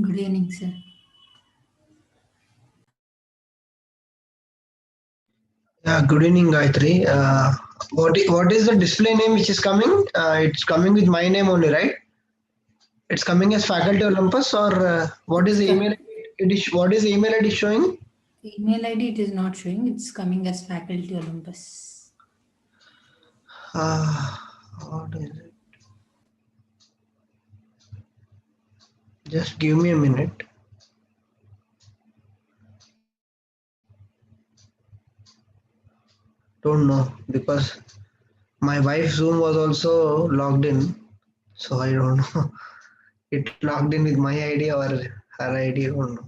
Good evening, sir. Yeah, good evening, Gayatri. What is the display name which is coming? It's coming with my name only, right? It's coming as Faculty Olympus, or what is It's the email? What is the email ID showing? email ID it is not showing. It's coming as Faculty Olympus. Uh, what is it? Just give me a minute. Don't know because my wife's Zoom was also logged in, so I don't know. It logged in with my ID or her ID. I don't know.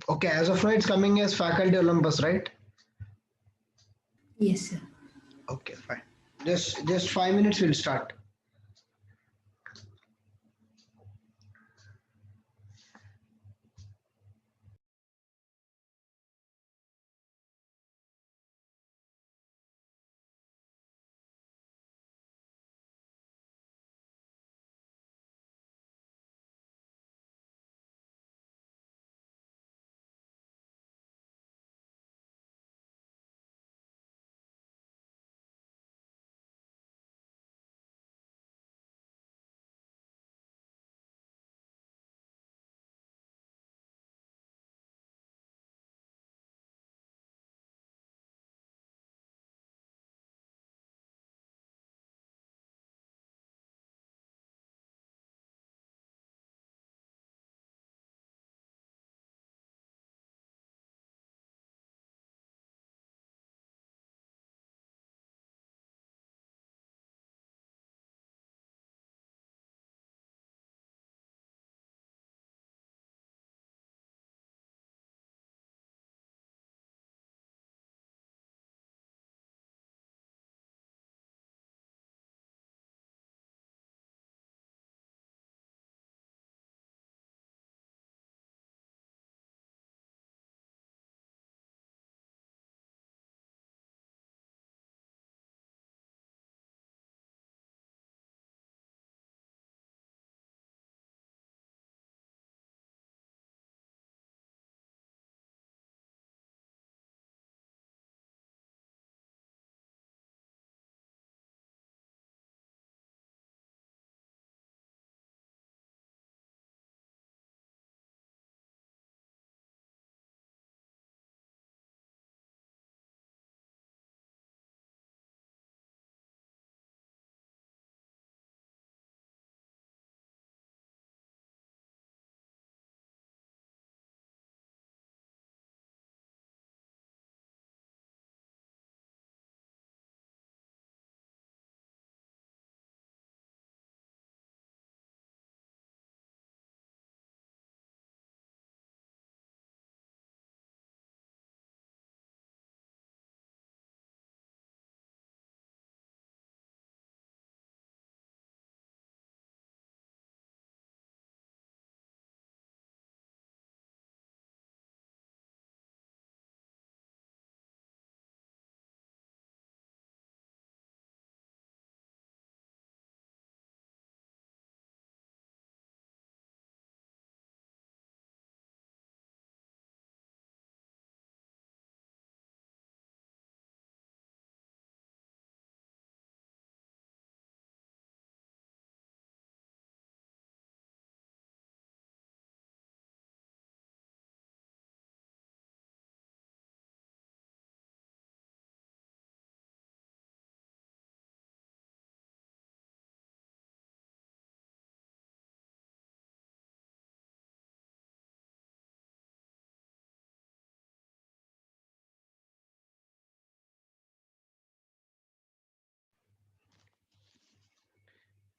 Okay, as of now, it's coming as Faculty Olympus, right? Yes, sir. Okay, fine. Just 5 minutes. We'll start.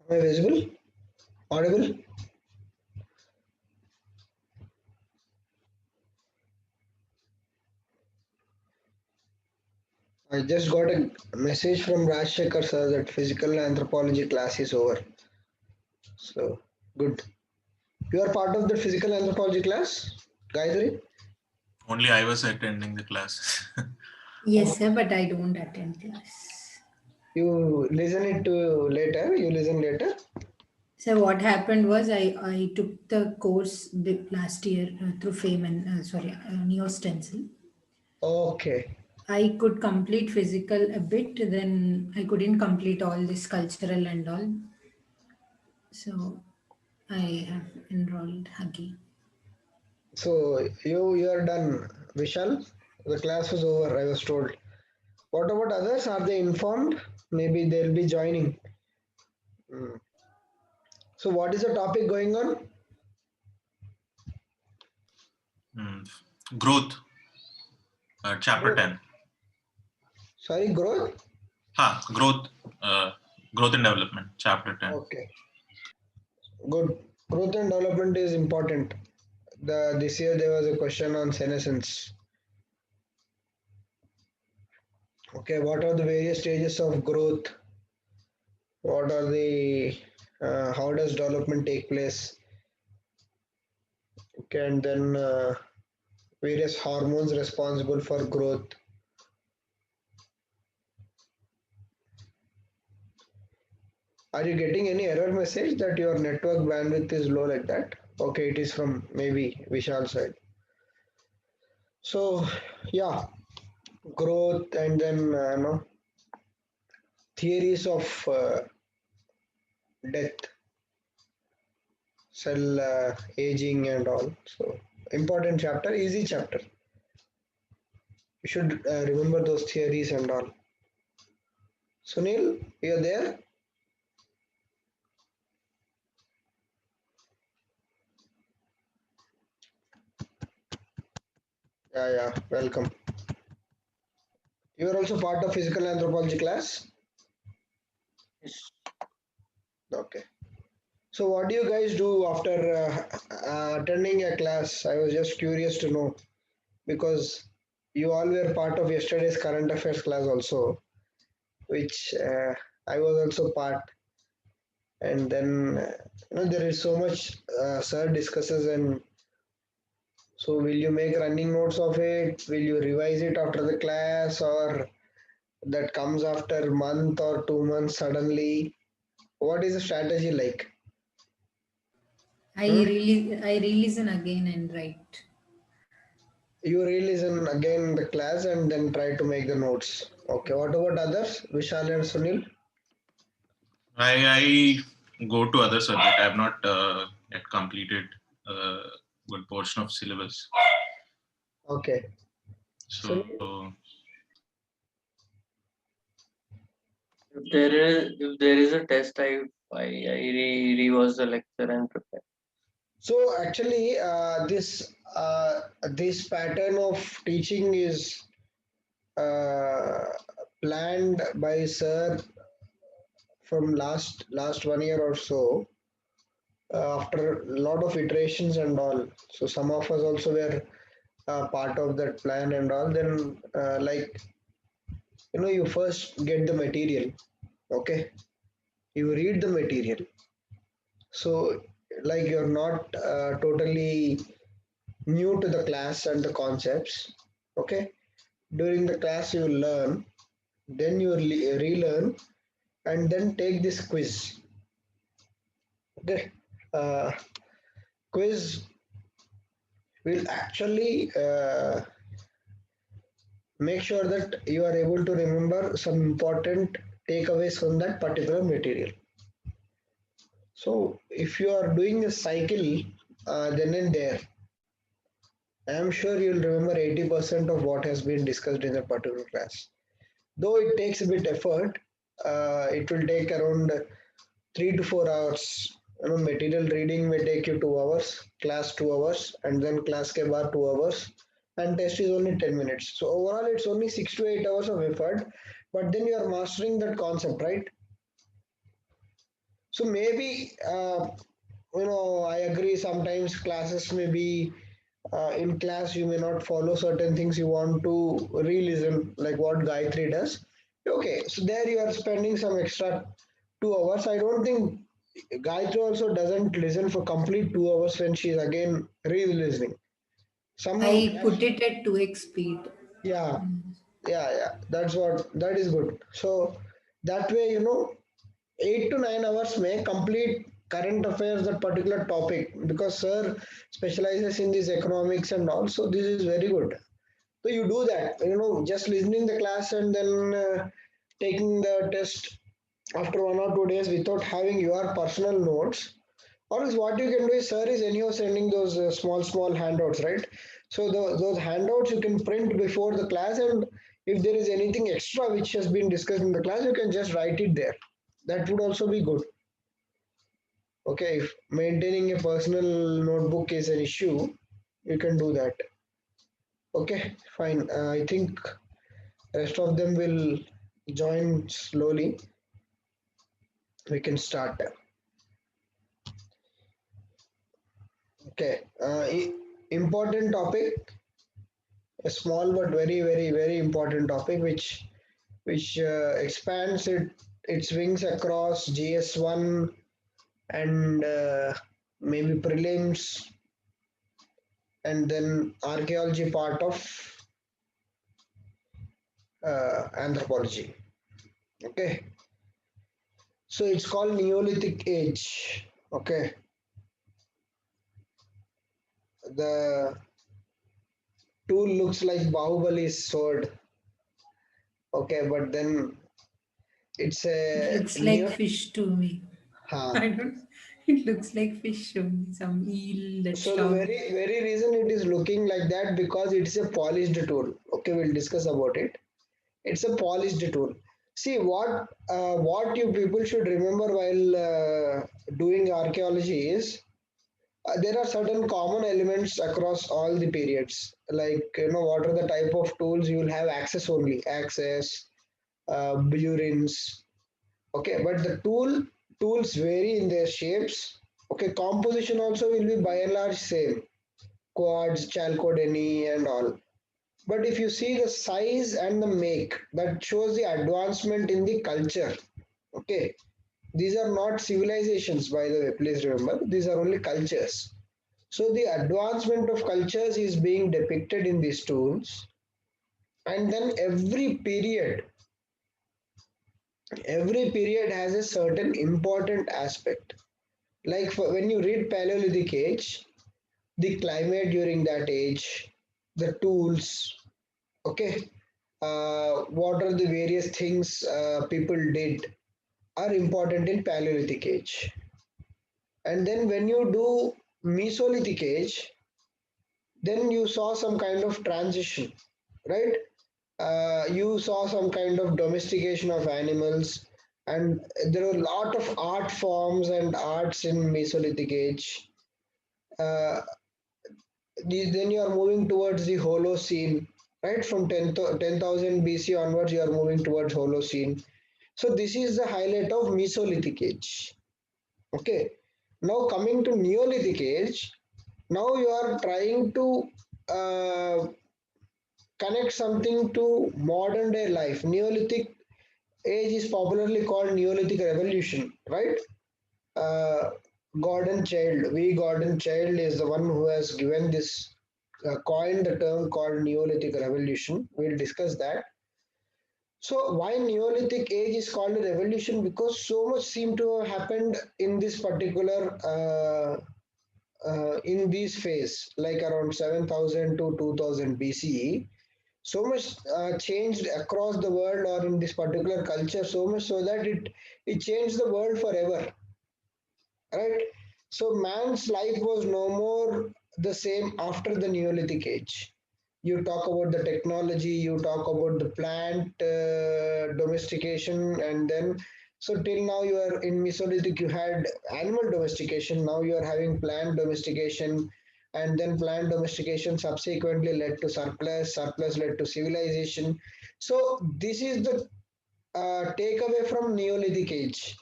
Am I visible? Audible? I just got a message from Rajshekhar sir that physical anthropology class is over. So good. You are part of the physical anthropology class, Gayatri? Only I was attending the class. Yes, sir, but I don't attend class. You listen it to later. You listen later. So what happened was I took the course last year through Feynman, Neo Stencil. Okay. I could complete physical a bit, then I couldn't complete all this cultural and all. So I have enrolled again. So you're done, Vishal. The class was over, I was told. What about others? Are they informed? Maybe they'll be joining. Hmm. So what is the topic going on? Hmm. Growth, chapter Growth. 10. Sorry, growth? Growth, growth and development, chapter 10. Okay, good. Growth and development is important. This year there was a question on senescence. Okay, what are the various stages of growth? What are the how does development take place? Okay, and then various hormones responsible for growth. Are you getting any error message that your network bandwidth is low like that? Okay, it is from maybe Vishal side. So yeah, growth and then theories of death, cell aging and all. So important chapter, easy chapter. You should remember those theories and all. Sunil, you're there? Yeah, yeah. Welcome. You are also part of physical anthropology class. Yes. Okay. So what do you guys do after attending a class? I was just curious to know because you all were part of yesterday's current affairs class also, which I was also part. And then there is so much sir discusses, and so will you make running notes of it? Will you revise it after the class, or that comes after month or 2 months suddenly? What is the strategy like? Hmm? I re-listen again and write. You re-listen again the class and then try to make the notes. Okay, what about others? Vishal and Sunil? I go to other subject. I have not yet completed a good portion of syllabus. Okay. Sunil? So If there is a test, reverse the lecture and prepare. So actually, this pattern of teaching is uh, planned by sir from last 1 year or so, after a lot of iterations and all. So some of us also were part of that plan and all. Then like you first get the material. Okay, you read the material. So like you're not totally new to the class and the concepts. Okay, during the class you learn, then you relearn, and then take this quiz. Okay, uh, quiz will actually make sure that you are able to remember some important takeaways from that particular material. So if you are doing a cycle then and there, I am sure you'll remember 80% of what has been discussed in that particular class. Though it takes a bit effort, it will take around 3 to 4 hours. Material reading may take you 2 hours, class 2 hours, and then class ke baad 2 hours, and test is only 10 minutes. So overall, it's only 6 to 8 hours of effort, but then you are mastering that concept, right? So maybe I agree. Sometimes classes may be in class you may not follow certain things. You want to re-listen, like what Gayatri does. Okay, so there you are spending some extra 2 hours. I don't think Gayatri also doesn't listen for complete 2 hours when she's again re-listening. Some I put it at 2x speed. yeah, Mm. yeah. That is good. So that way 8 to 9 hours may complete current affairs, that particular topic, because sir specializes in this economics and also this is very good. So you do that, just listening the class and then taking the test after 1 or 2 days without having your personal notes. Or else what you can do is, sir is anyhow sending those small handouts, right? So those handouts you can print before the class, and if there is anything extra which has been discussed in the class, you can just write it there. That would also be good. Okay, if maintaining a personal notebook is an issue, you can do that. Okay, fine. I think rest of them will join slowly. We can start. Okay, important topic, a small but very important topic, which expands its wings across GS1 and maybe prelims, and then archaeology part of anthropology. Okay, so it's called Neolithic age. Okay, the tool looks like Bahubali's sword. Okay, but then it's It a looks like neo. fish to me. Huh. I don't. It looks like fish to me. Some eel that's So the sharp. very reason it is looking like that, because it's a polished tool. Okay, we'll discuss about it. It's a polished tool. See what you people should remember while doing archaeology is, there are certain common elements across all the periods. Like, what are the type of tools you will have access only, access, burins. Okay, but the tools vary in their shapes. Okay, composition also will be by and large same, quads, chalcodony, and all. But if you see the size and the make, that shows the advancement in the culture. Okay, these are not civilizations, by the way, please remember, these are only cultures. So the advancement of cultures is being depicted in these tools. And then every period has a certain important aspect. Like when you read Paleolithic age, the climate during that age, the tools, okay, what are the various things people did are important in Paleolithic age. And then when you do Mesolithic age, then you saw some kind of transition, right? You saw some kind of domestication of animals, and there are a lot of art forms and arts in Mesolithic age. Uh, then you are moving towards the Holocene, right? From 10,000 BC onwards, you are moving towards Holocene. So this is the highlight of Mesolithic age. Okay. Now coming to Neolithic age, now you are trying to uh, connect something to modern day life. Neolithic age is popularly called Neolithic revolution, right? uh, Gordon Child, Gordon Child is the one who has given this, coined the term called Neolithic Revolution. We'll discuss that. So, why Neolithic age is called a revolution? Because so much seemed to have happened in this particular, in this phase, like around 7,000 to 2000 BCE. So much changed across the world or in this particular culture, so much so that it changed the world forever, right? So man's life was no more the same after the Neolithic age. You talk about the technology, you talk about the plant domestication, and then so till now you are in Mesolithic, you had animal domestication, now you are having plant domestication, and then plant domestication subsequently led to surplus led to civilization. So this is the takeaway from Neolithic age.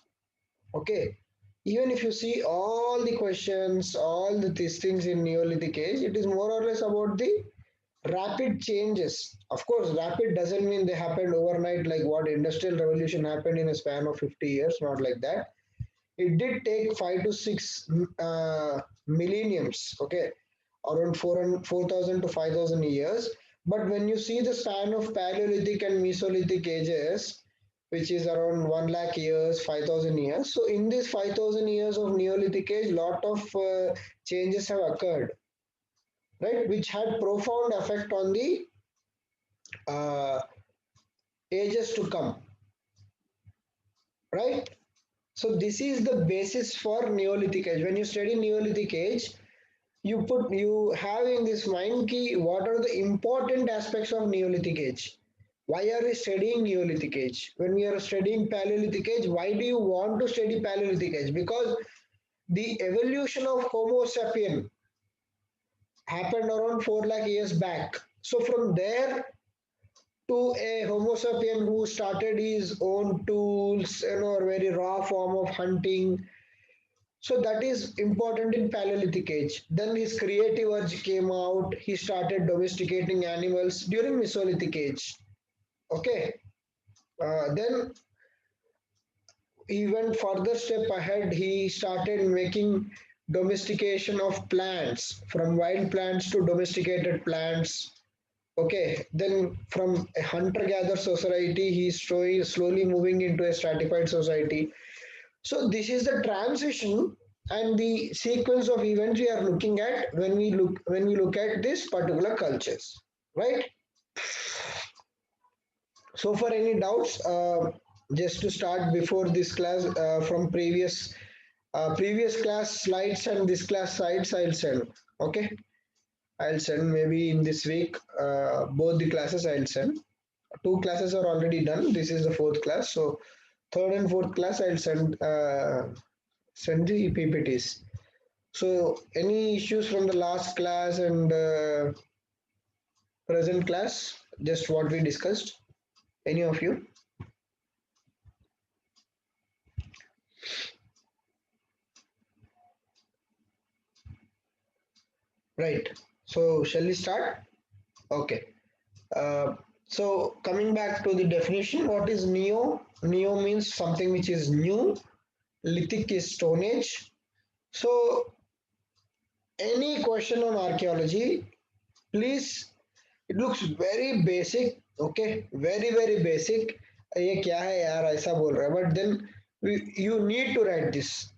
Okay, even if you see all the questions, all these things in Neolithic age, it is more or less about the rapid changes. Of course, rapid doesn't mean they happened overnight like what industrial revolution happened in a span of 50 years, not like that. It did take 5 to 6 millenniums, okay, around 4,000 to 5,000 years. But when you see the span of Paleolithic and Mesolithic ages, which is around 1 lakh years, 5,000 years. So in this 5,000 years of Neolithic age, lot of changes have occurred, right, which had profound effect on the uh, ages to come, right? So this is the basis for Neolithic age. When you study Neolithic age, you have in this mind key what are the important aspects of Neolithic age. Why are we studying Neolithic age? When we are studying Paleolithic age, why do you want to study Paleolithic age? Because the evolution of Homo sapien happened around 4 lakh years back. So from there to a Homo sapien who started his own tools, a very raw form of hunting. So that is important in Paleolithic age. Then his creative urge came out. He started domesticating animals during Mesolithic age. Okay. Then he went further step ahead. He started making domestication of plants, from wild plants to domesticated plants. Okay, then from a hunter-gatherer society, he's slowly moving into a stratified society. So this is the transition and the sequence of events we are looking at when we look at this particular cultures, right? So for any doubts, just to start before this class, from previous class slides and this class slides, I'll send. Okay, I'll send maybe in this week. Both the classes I'll send. Two classes are already done. This is the fourth class. So third and fourth class I'll send the PPTs. So any issues from the last class and present class, just what we discussed? Any of you? Right. So shall we start? Okay. Uh, so coming back to the definition, what is neo? Neo means something which is new. Lithic is Stone Age. So any question on archaeology, please. It looks very basic. Okay, very basic. ये क्या है यार ऐसा बोल रहा है, but then you need to write this.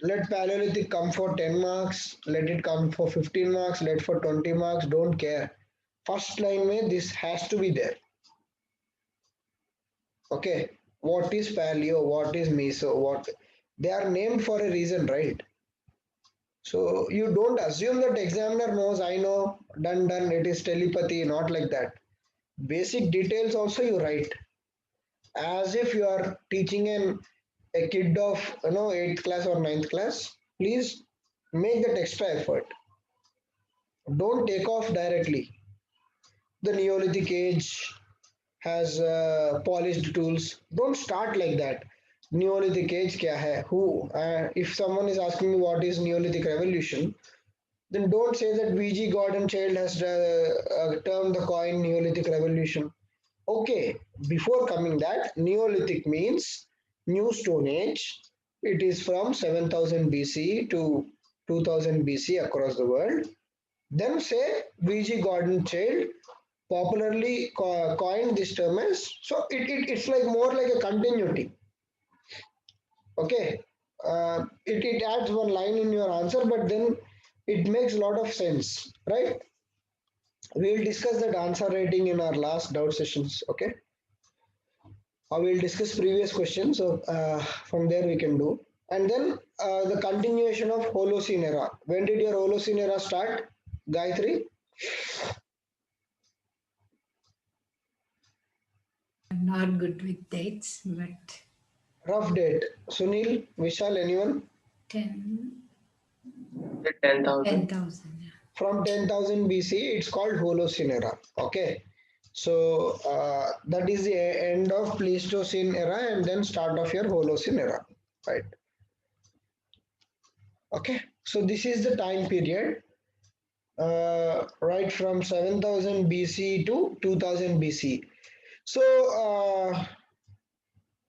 Let Paleolithic come for 10 marks, let it come for 15 marks, let for 20 marks, don't care. First line mein this has to be there. Okay, what is Paleo, what is Meso, what they are named for a reason, right? So you don't assume that examiner knows, I know, done, it is telepathy, not like that. Basic details also you write as if you are teaching a kid of 8th class or 9th class. Please make that extra effort. Don't take off directly. The Neolithic age has polished tools. Don't start like that. Neolithic age kya hai? Who? If someone is asking me what is Neolithic revolution, then don't say that VG Gordon Child has termed the coin Neolithic revolution. Okay, before coming that, Neolithic means New Stone Age. It is from 7000 BC to 2000 BC across the world. Then say VG Gordon Child popularly coined this term as, so it's like more like a continuity. Okay, it adds one line in your answer, but then it makes a lot of sense, right? We'll discuss that answer rating in our last doubt sessions. Okay, we'll discuss previous questions, so from there we can do. And then the continuation of Holocene era. When did your Holocene era start, Gayatri? I'm not good with dates, but Rough date. Sunil, Vishal, anyone? 10, 10,000. 10,000. Yeah. From 10,000 BC, it's called Holocene era. Okay, so that is the end of Pleistocene era and then start of your Holocene era, right? Okay, so this is the time period, right from 7,000 BC to 2000 BC. So,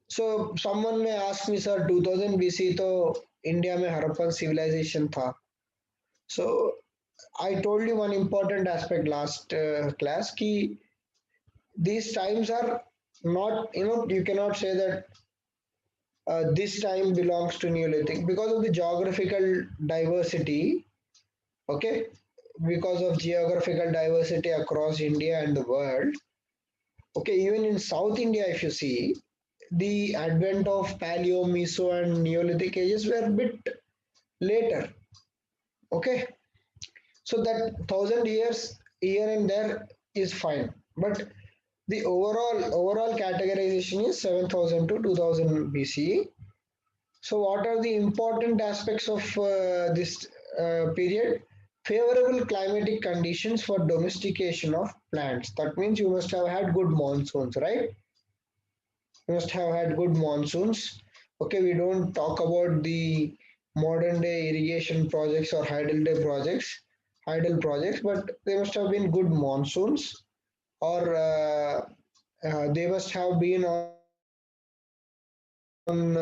so someone may ask me, sir, 2000 BC तो India में Harappan civilization था. So I told you one important aspect last class कि these times are not, you cannot say that this time belongs to Neolithic because of the geographical diversity. Okay, because of geographical diversity across India and the world. Okay, even in South India, if you see, the advent of Paleo, Meso, and Neolithic ages were a bit later. Okay, so that 1,000 years here and there is fine, but the overall categorization is 7,000 to 2,000 BCE. So, what are the important aspects of this period? Favorable climatic conditions for domestication of plants. That means you must have had good monsoons, right? You must have had good monsoons. Okay, we don't talk about the modern day irrigation projects or hydel projects, but they must have been good monsoons, or they must have been on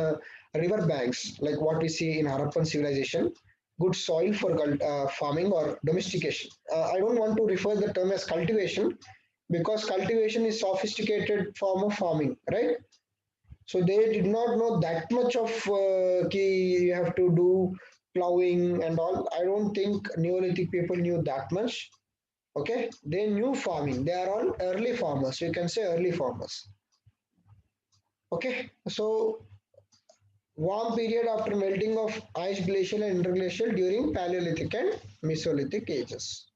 river banks, like what we see in Harappan civilization. Good soil for farming or domestication. I don't want to refer the term as cultivation because cultivation is sophisticated form of farming, right? So they did not know that much of key you have to do plowing and all. I don't think Neolithic people knew that much. Okay, they knew farming. They are all early farmers. You can say early farmers. Okay, so warm period after melting of ice glacial and interglacial during Paleolithic and Mesolithic ages.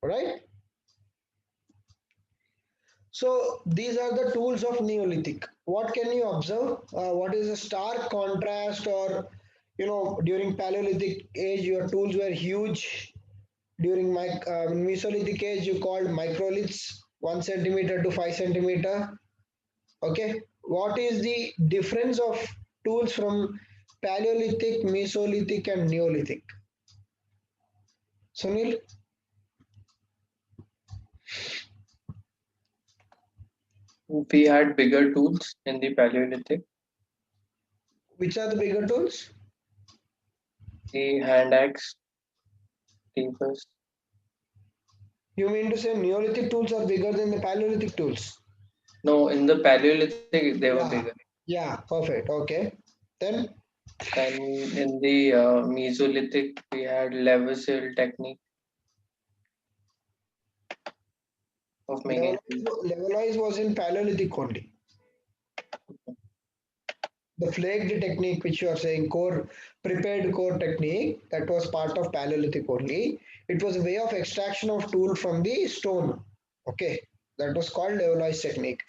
Right? So these are the tools of Neolithic. What can you observe? What is a stark contrast, or during Paleolithic age, your tools were huge. During Mesolithic age, you called microliths, 1 centimeter to 5 centimeter. Okay, what is the difference of tools from Paleolithic, Mesolithic, and Neolithic? Sunil, We had bigger tools in the Paleolithic, which are the bigger tools? the hand axe, reapers. You mean to say Neolithic tools are bigger than the Paleolithic tools? No, in the Paleolithic they were bigger. Yeah, yeah, perfect. Okay, then And in the Mesolithic, we had lever-seal technique of making tools. levelized was in Paleolithic only. The flaked technique, which you are saying, core prepared core technique, that was part of Paleolithic only. It was a way of extraction of tool from the stone. Okay, that was called levelized technique.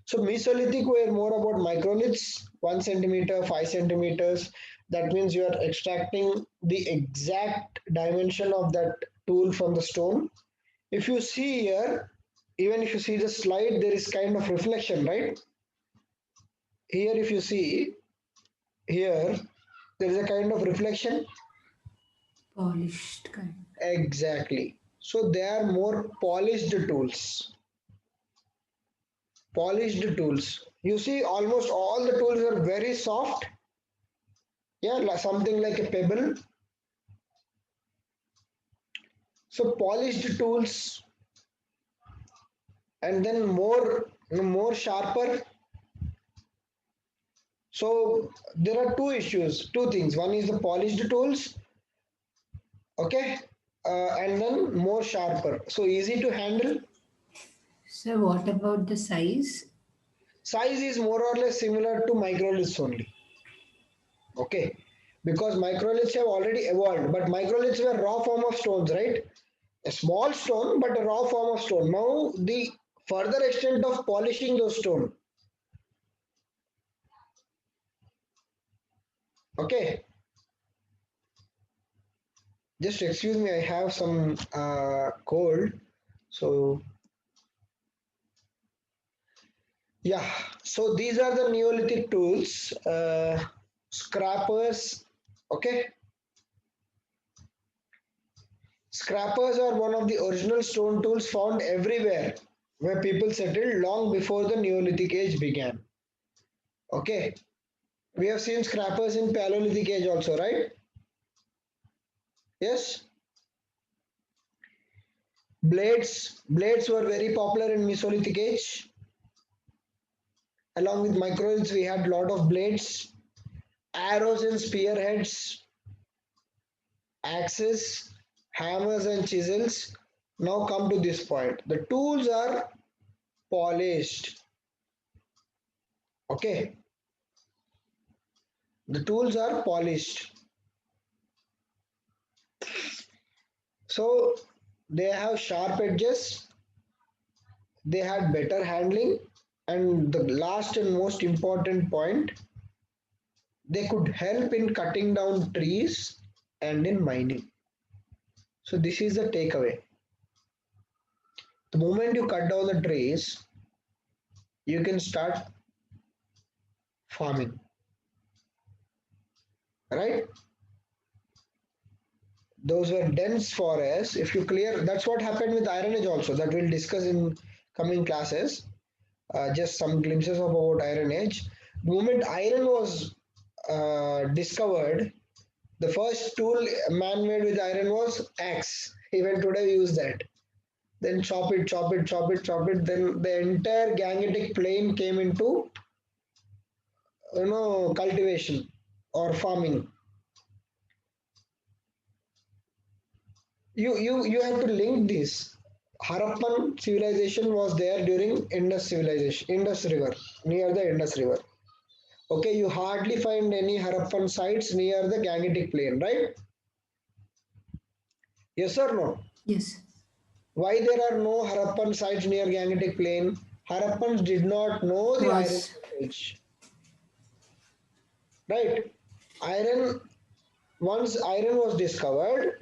So Mesolithic were more about microliths, 1 centimeter, 5 centimeters. That means you are extracting the exact dimension of that tool from the stone. If you see here, even if you see the slide, there is kind of reflection, right? Here, if you see here, there is a kind of reflection. Polished kind. Exactly. So they are more polished tools. Polished tools. You see, almost all the tools are very soft. Yeah, something like a pebble. So polished tools, and then more sharper. So there are two things. One is the polished tools, okay, and then more sharper. So easy to handle. So what about the size? Size is more or less similar to microliths only. Okay, because microliths have already evolved, but microliths were raw form of stones, right? A small stone, but a raw form of stone. Now the further extent of polishing those stone. Okay, just excuse me, I have some cold. So yeah, so these are the Neolithic tools, scrappers. Okay, scrappers are one of the original stone tools found everywhere where people settled long before the Neolithic age began. Okay, we have seen scrappers in Paleolithic age also, right? Yes. Blades were very popular in Mesolithic age. Along with microids, we had lot of blades, arrows and spearheads, axes, hammers and chisels. Now come to this point. The tools are polished. Okay. The tools are polished. So they have sharp edges, they had better handling, and the last and most important point, they could help in cutting down trees and in mining. So this is the takeaway. The moment you cut down the trees, you can start farming, right? Those were dense forests. If you clear, that's what happened with Iron Age also, that we'll discuss in coming classes. Just some glimpses of about Iron Age. The moment iron was discovered, the first tool man made with iron was axe. Even today we use that. Then chop it, chop it, chop it, chop it. Then the entire Gangetic plain came into cultivation or farming. You have to link this. Harappan civilization was there during Indus civilization, Indus River, near the Indus River. Okay, you hardly find any Harappan sites near the Gangetic plain, right? Yes or no? Yes. Why there are no Harappan sites near Gangetic plain? Harappans did not know the iron Was age, right? Iron, once iron was discovered,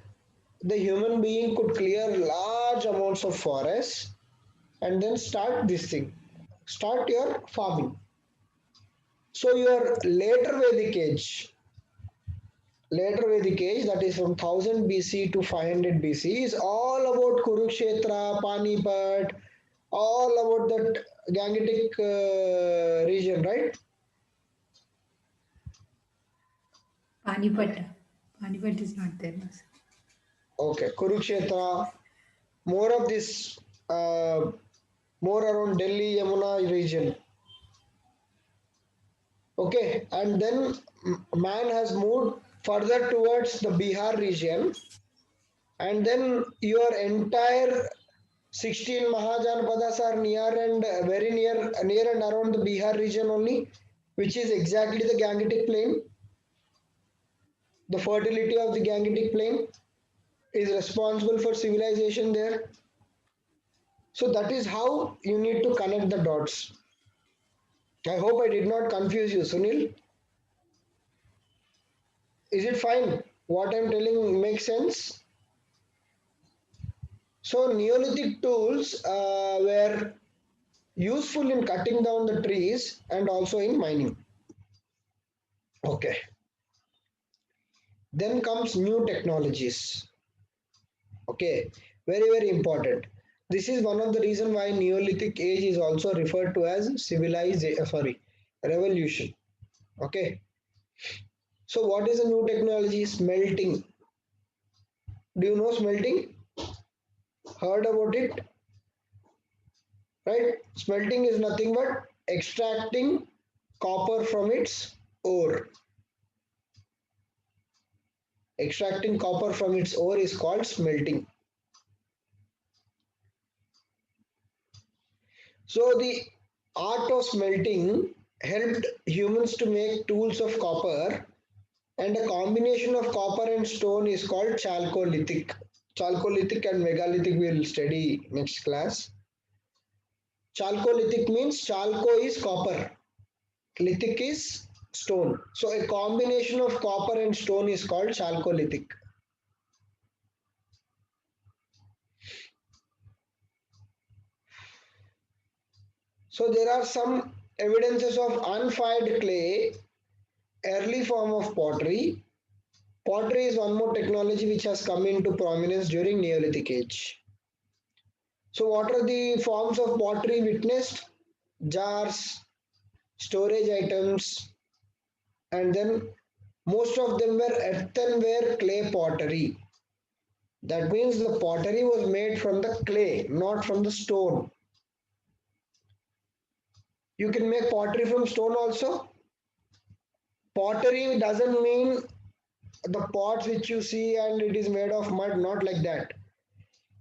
the human being could clear large amounts of forests and then start this thing. Start your farming. So your later Vedic age, that is from 1000 BC to 500 BC, is all about Kurukshetra, Panipat, all about that Gangetic region, right? Panipat. Panipat is not there. No, sir. Okay, Kurukshetra, more of this, more around Delhi, Yamuna region. Okay, and then man has moved further towards the Bihar region, and then your entire 16 Mahajanapadas are near and very near and around the Bihar region only, which is exactly the Gangetic plain. The fertility of the Gangetic plain is responsible for civilization there. So that is how you need to connect the dots. I hope I did not confuse you, Sunil. Is it fine? What I'm telling makes sense? So Neolithic tools were useful in cutting down the trees and also in mining. Okay. Then comes new technologies. Okay, very important. This is one of the reason why Neolithic age is also referred to as revolution. Okay. So what is a new technology? Smelting. Do you know smelting? Heard about it? Right? Smelting is nothing but extracting copper from its ore. Extracting copper from its ore is called smelting. So the art of smelting helped humans to make tools of copper, and a combination of copper and stone is called chalcolithic. Chalcolithic and megalithic we will study next class. Chalcolithic means chalco is copper, lithic is stone. So a combination of copper and stone is called chalcolithic. So there are some evidences of unfired clay, early form of pottery. Pottery is one more technology which has come into prominence during Neolithic age. So what are the forms of pottery witnessed? Jars, storage items, and then most of them were earthenware clay pottery. That means the pottery was made from the clay, not from the stone. You can make pottery from stone also. Pottery doesn't mean the pots which you see and it is made of mud, not like that.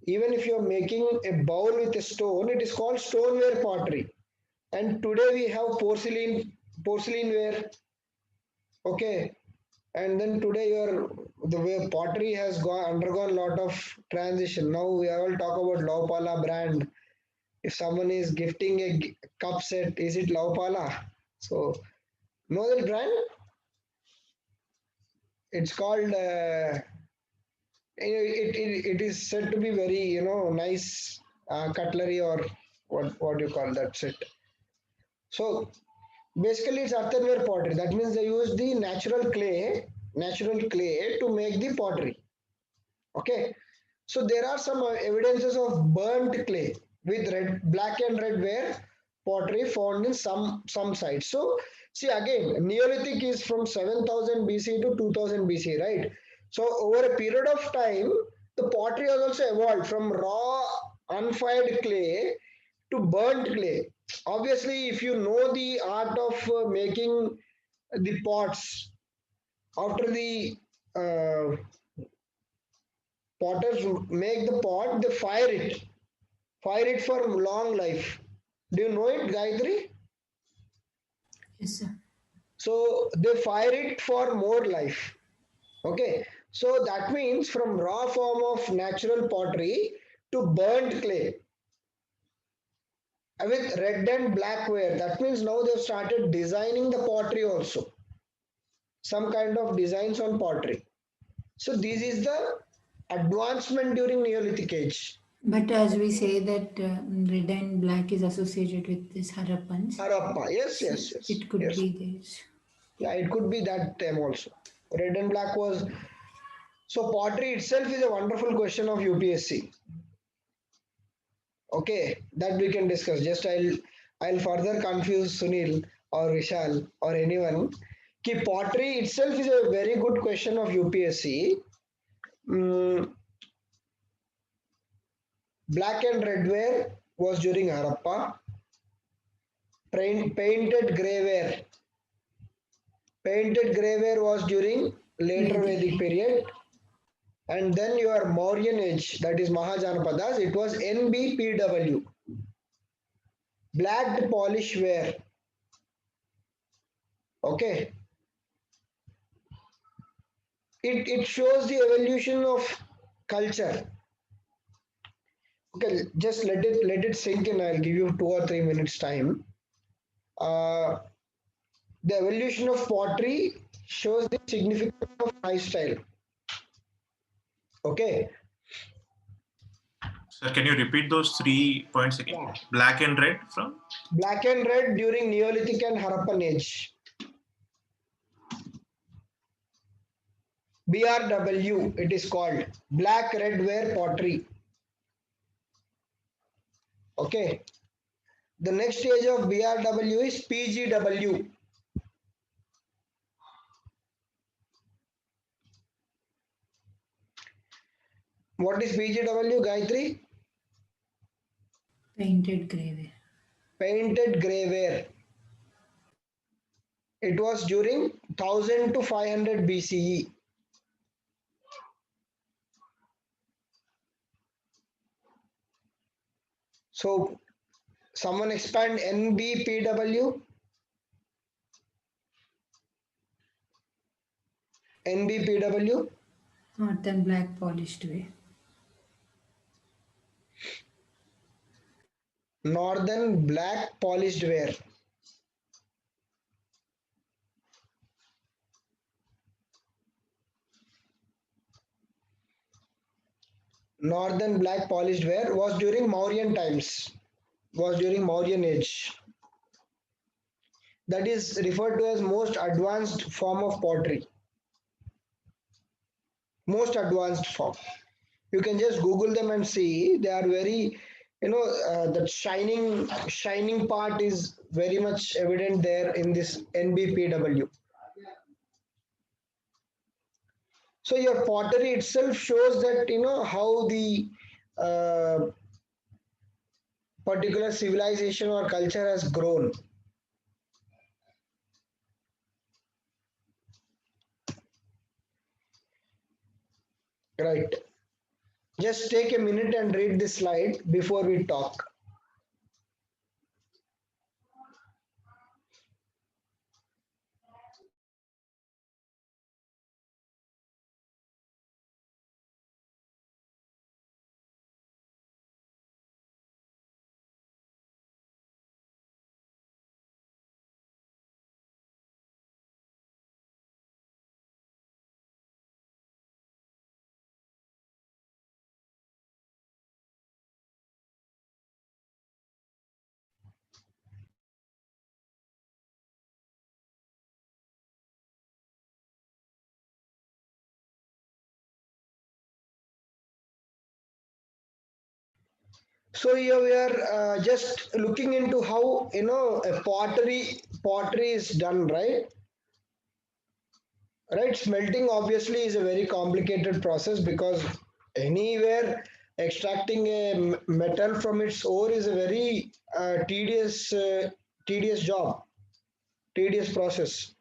Even if you're making a bowl with a stone, it is called stoneware pottery. And today we have porcelainware. Okay. And then today the way pottery has undergone a lot of transition. Now we all talk about Laupala brand. If someone is gifting a cup set, is it Laupala? So know that brand? It's called it is said to be very nice cutlery, or what do you call that set. So basically it's earthenware pottery. That means they use the natural clay to make the pottery. Okay. So there are some evidences of burnt clay with black and red ware pottery found in some sites. So see again, Neolithic is from 7000 BC to 2000 BC, right? So over a period of time, the pottery has also evolved from raw unfired clay to burnt clay. Obviously, if you know the art of making the pots after the uh, potters make the pot, they fire it for long life. Do you know it, Gayatri? Yes, sir. So they fire it for more life. Okay. So that means from raw form of natural pottery to burnt clay with red and black ware. That means now they've started designing the pottery also. Some kind of designs on pottery. So this is the advancement during Neolithic age. But as we say that red and black is associated with this Harappans, Harappa. Yes, so yes, yes, it could yes. be this. Yeah, it could be that time also. Red and black was so pottery itself is a wonderful question of UPSC. Okay, that we can discuss. Just I'll further confuse Sunil or Vishal or anyone. Ki pottery itself is a very good question of UPSC. Mm, black and red ware was during Harappa. Painted grey ware. Painted grey ware was during later Vedic period. And then your Mauryan age, that is Mahajanapadas, it was NBPW, black polish ware. Okay. It shows the evolution of culture. Okay, just let it sink in. I'll give you 2 or 3 minutes time. Uh, the evolution of pottery shows the significance of lifestyle. Okay. Sir, can you repeat those 3 points again? Yeah. Black and red from? Black and red during Neolithic and Harappan age. BRW, it is called black red ware pottery. Okay. The next stage of BRW is PGW. What is PGW, Gayatri? Painted grey. Painted grey ware. It was during 1000 to 500 BCE. So, someone expand NBPW? NBPW? Northern black polished way. Northern black polished ware. Northern black polished ware was during Mauryan times, was during Mauryan age. That is referred to as most advanced form of pottery. Most advanced form. You can just Google them and see. They are very, that shining part is very much evident there in this NBPW. So your pottery itself shows that how the uh, particular civilization or culture has grown. Right. Just take a minute and read this slide before we talk. So here we are just looking into how a pottery is done, right? Right, smelting obviously is a very complicated process because anywhere extracting a metal from its ore is a very tedious job, tedious process,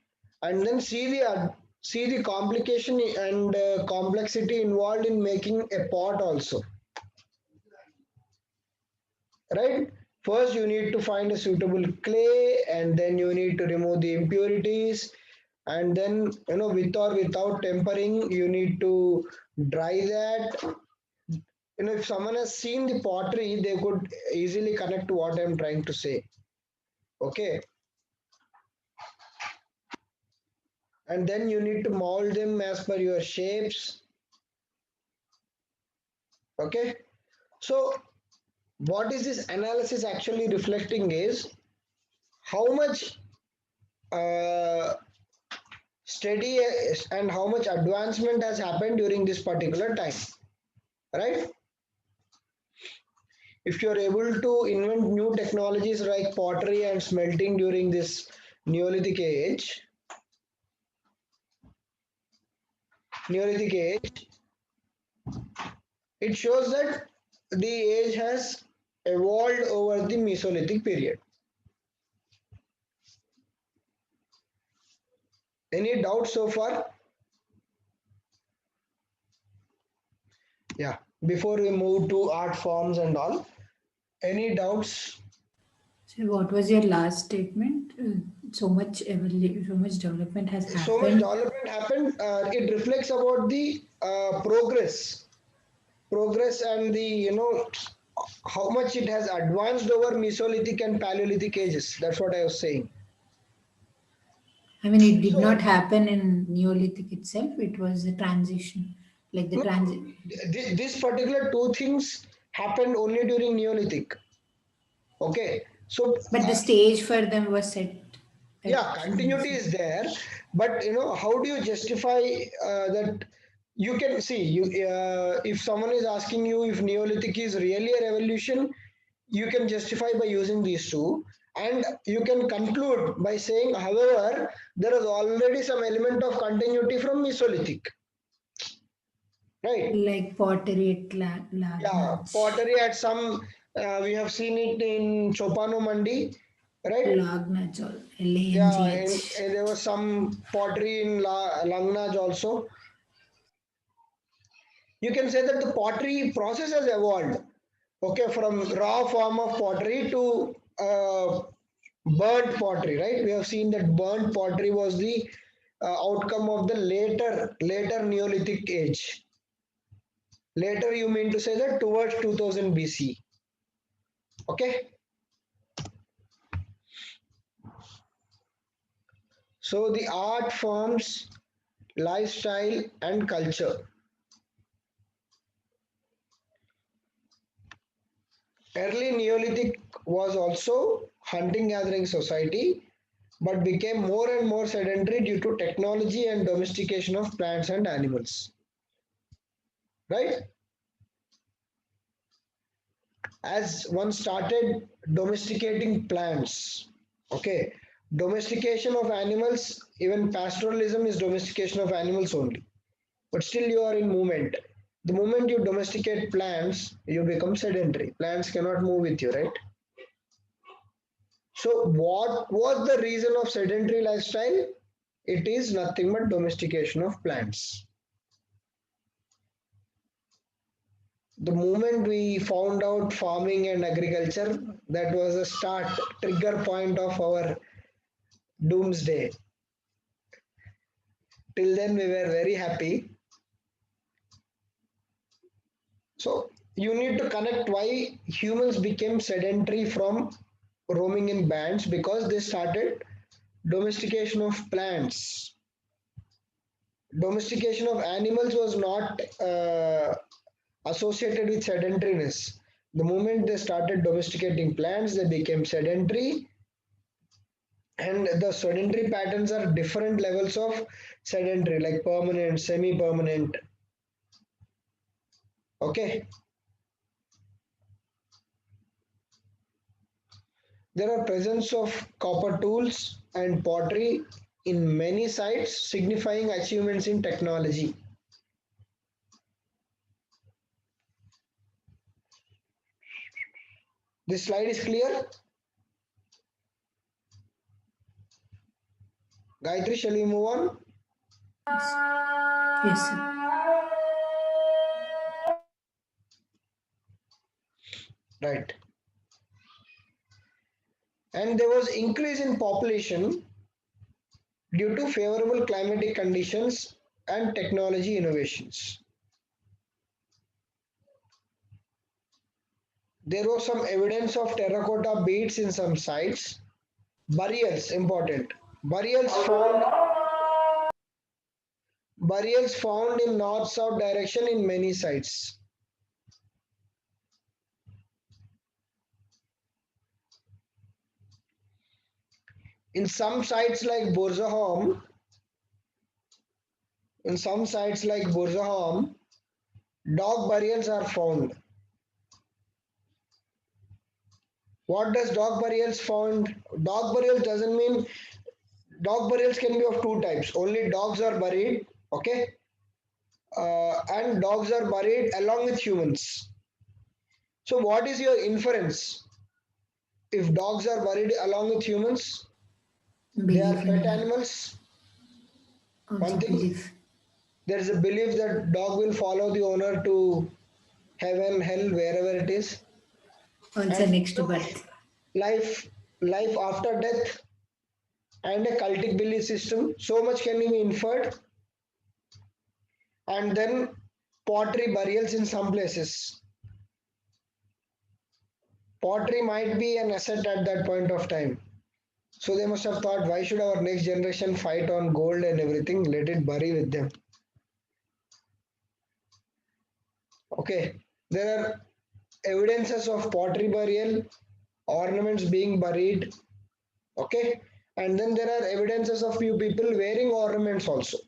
and then see the complication and complexity involved in making a pot also, right? First, you need to find a suitable clay, and then you need to remove the impurities, and then with or without tempering, you need to dry that. If someone has seen the pottery, they could easily connect to what I'm trying to say. Okay, and then you need to mold them as per your shapes. Okay, so what is this analysis actually reflecting is how much uh, steady and how much advancement has happened during this particular time, right? If you're able to invent new technologies like pottery and smelting during this Neolithic age, Neolithic age, it shows that the age has evolved over the Mesolithic period. Any doubts so far? Yeah. Before we move to art forms and all, any doubts? So what was your last statement? So much development has So much happened. development happened. It reflects about the progress and the how much it has advanced over Mesolithic and Paleolithic ages. That's what I was saying. I mean, it did So not happen in Neolithic itself. It was a transition, like the no, transit. this particular two things happened only during Neolithic. Okay, so But the stage for them was set yeah, at continuity Meso. is there, but how do you justify that? You can see you if someone is asking you if Neolithic is really a revolution, you can justify by using these two, and you can conclude by saying, however, there is already some element of continuity from Mesolithic, right? Like pottery at Yeah, Lagnach. pottery at some we have seen it in Chopano Mandi, right? Lagnach, Yeah, Langhh. and there was some pottery in Langnaj also. You can say that the pottery process has evolved. Okay, from raw form of pottery to burnt pottery, right? We have seen that burnt pottery was the outcome of the later Neolithic age. Later, you mean to say that towards 2000 BC. Okay, so the art forms, lifestyle, and culture. Early Neolithic was also hunting gathering society but became more and more sedentary due to technology and domestication of plants and animals. Right? As one started domesticating plants, okay, domestication of animals, even pastoralism is domestication of animals only, but still you are in movement. The moment you domesticate plants, you become sedentary. Plants cannot move with you, right? So, what was the reason of sedentary lifestyle? It is nothing but domestication of plants. the moment we found out farming and agriculture, that was a trigger point of our doomsday. Till then, we were very happy. So, you need to connect why humans became sedentary from roaming in bands, because they started domestication of plants. Domestication of animals was not associated with sedentariness. The moment they started domesticating plants, they became sedentary, and the sedentary patterns are different levels of sedentary, like permanent, semi-permanent. Okay. There are presence of copper tools and pottery in many sites, signifying achievements in technology. This slide is clear? Gayatri, shall we move on? Yes, sir. Right. And there was increase in population due to favorable climatic conditions and technology innovations. There was some evidence of terracotta beads in some sites. Burials, important. Burials found in north-south direction in many sites. In some sites like Burzahom, dog burials are found. What does dog burials found? Dog burials doesn't mean, dog burials can be of two types. Only dogs are buried, okay? And dogs are buried along with humans. So what is your inference? If dogs are buried along with humans, they are Belief pet in animals. also One thing, belief. there is a belief that dog will follow the owner to heaven, hell, wherever it is. Also And next birth. life, life after death, and a cultic belief system. So much can be inferred. And then pottery burials in some places. Pottery might be an asset at that point of time. So they must have thought, why should our next generation fight on gold and everything? Let it bury with them. Okay, there are evidences of pottery burial, ornaments being buried. Okay, and then there are evidences of few people wearing ornaments also,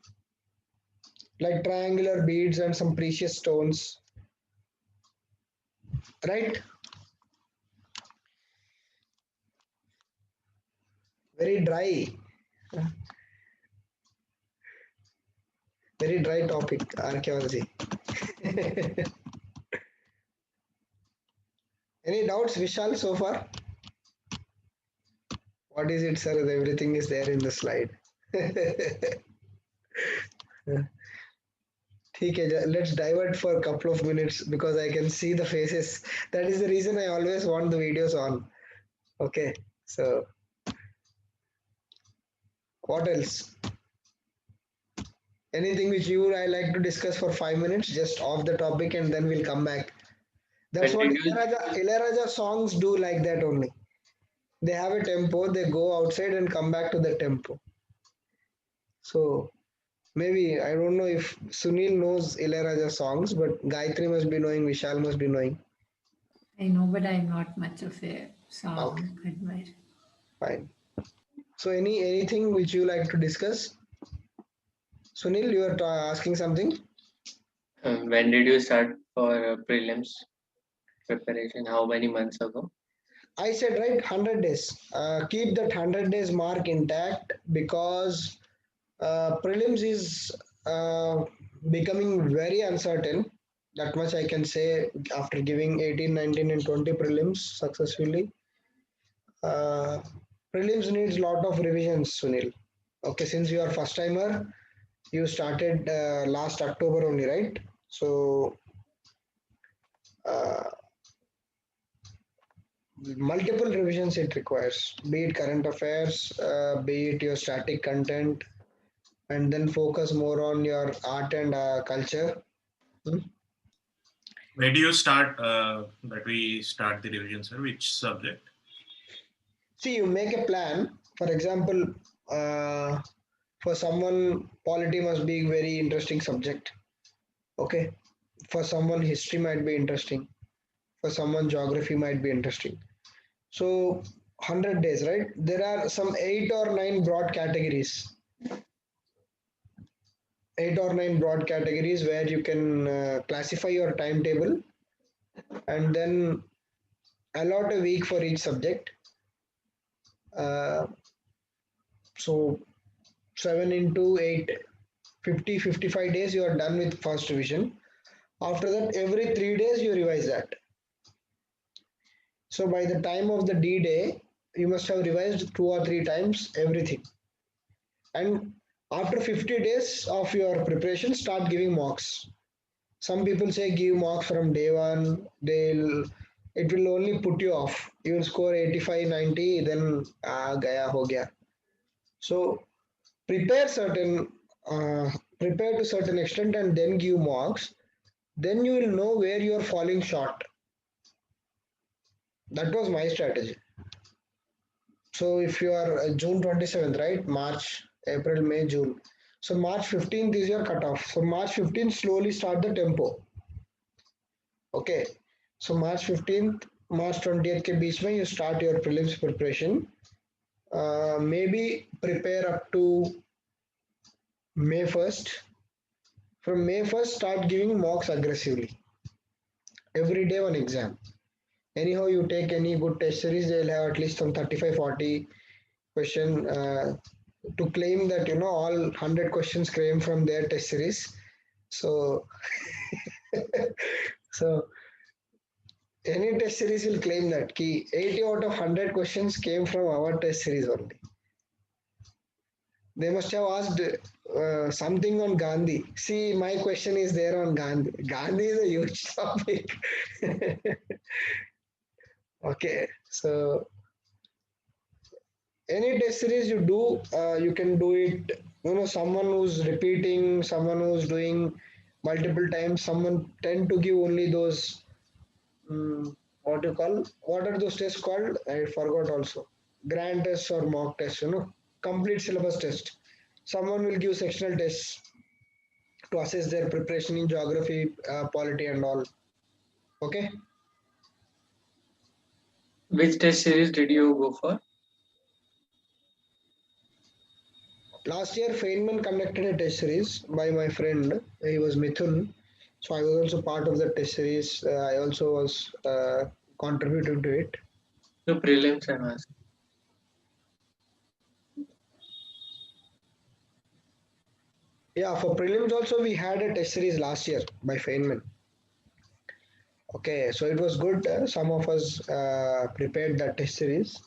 like triangular beads and some precious stones. Right? Very dry. Very dry topic, archaeology. Any doubts, Vishal, so far? What is it, sir? Everything is there in the slide. Okay, let's divert for a couple of minutes because I can see the faces. That is the reason I always want the videos on. Okay, so what else? Anything which you would I like to discuss for 5 minutes, just off the topic, and then we'll come back. That's When what did you Ilayaraja songs do, like that only. They have a tempo, they go outside and come back to the tempo. So maybe, I don't know if Sunil knows Ilayaraja songs, but Gayatri must be knowing, Vishal must be knowing. I know, but I'm not much of a Okay, song admirer. fine. So anything which you like to discuss? Sunil, you are asking something? when did you start for prelims preparation? How many months ago? I said, right, 100 days. Keep that 100 days mark intact, because prelims is becoming very uncertain. That much I can say after giving 18, 19, and 20 prelims successfully. Uh, Prelims needs lot of revisions, Sunil. Okay, since you are first timer, you started last October only, right? So uh, multiple revisions it requires, be it current affairs, be it your static content, and then focus more on your art and culture. Hmm. Where do you start that we start the revision, sir? Which subject? See, you make a plan. For example, uh, for someone, polity must be a very interesting subject. Okay. For someone, history might be interesting. For someone, geography might be interesting. So, 100 days, right? There are some 8 or 9 broad categories. 8 or 9 broad categories where you can classify your timetable and then allot a week for each subject. Uh, so 7 into 8, 50, 55 days you are done with first revision. After that, every 3 days you revise that. So by the time of the D day, you must have revised 2 or 3 times everything. And after 50 days of your preparation, start giving mocks. Some people say give marks from day one. It will only put you off. You will score 85, 90, then gaya ho gaya. So prepare certain uh, prepare to certain extent and then give marks. Then you will know where you are falling short. That was my strategy. So if you are June 27th, right? March, April, May, June. So March 15th is your cutoff. So March 15th, slowly start the tempo. Okay. So March 15th, March 20th के बीच में you start your prelims preparation. Maybe prepare up to May 1st. From May 1st, start giving mocks aggressively. Every day one exam. Anyhow, you take any good test series, they'll have at least some 35, 40 question to claim that, all 100 questions came from their test series. So, so any test series will claim that key 80 out of 100 questions came from our test series only. They must have asked something on Gandhi. See, my question is there on Gandhi. Gandhi is a huge topic. Okay, so any test series you do, you can do it. Someone who's repeating, someone who's doing multiple times, someone tend to give only those. What you call? What are those tests called? I forgot also. Grand tests or mock tests. Complete syllabus test. Someone will give sectional tests to assess their preparation in geography, polity, and all. Okay. Which test series did you go for? Last year, Feynman conducted a test series by my friend. He was Mithun. So I was also part of the test series. I also was contributing to it. The prelims and mass. Yeah, for prelims also we had a test series last year by Feynman. Okay, so it was good. Some of us prepared that test series.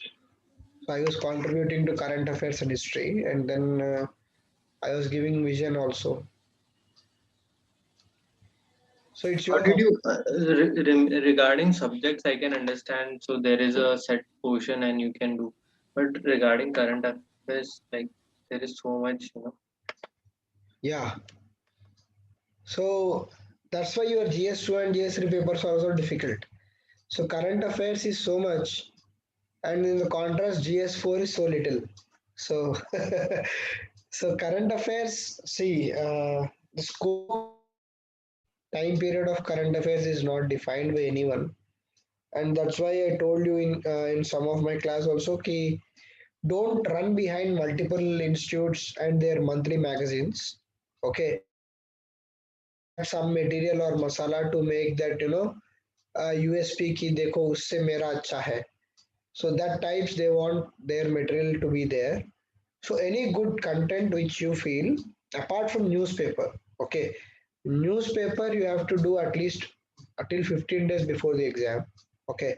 So I was contributing to current affairs and history, and then I was giving vision also. So it's How your did you regarding subjects? I can understand. So there is a set portion and you can do. But regarding current affairs, like there is so much. yeah. So that's why your GS2 and GS3 papers are also difficult. So current affairs is so much, and in the contrast, GS4 is so little. So, so current affairs. See, the scope of time period of current affairs is not defined by anyone, and that's why I told you in some of my class also ki don't run behind multiple institutes and their monthly magazines. Okay, and add some material or masala to make that USP ki dekho usse mera acha hai. So that types they want their material to be there. So any good content which you feel apart from newspaper, okay, newspaper you have to do at least until 15 days before the exam, okay,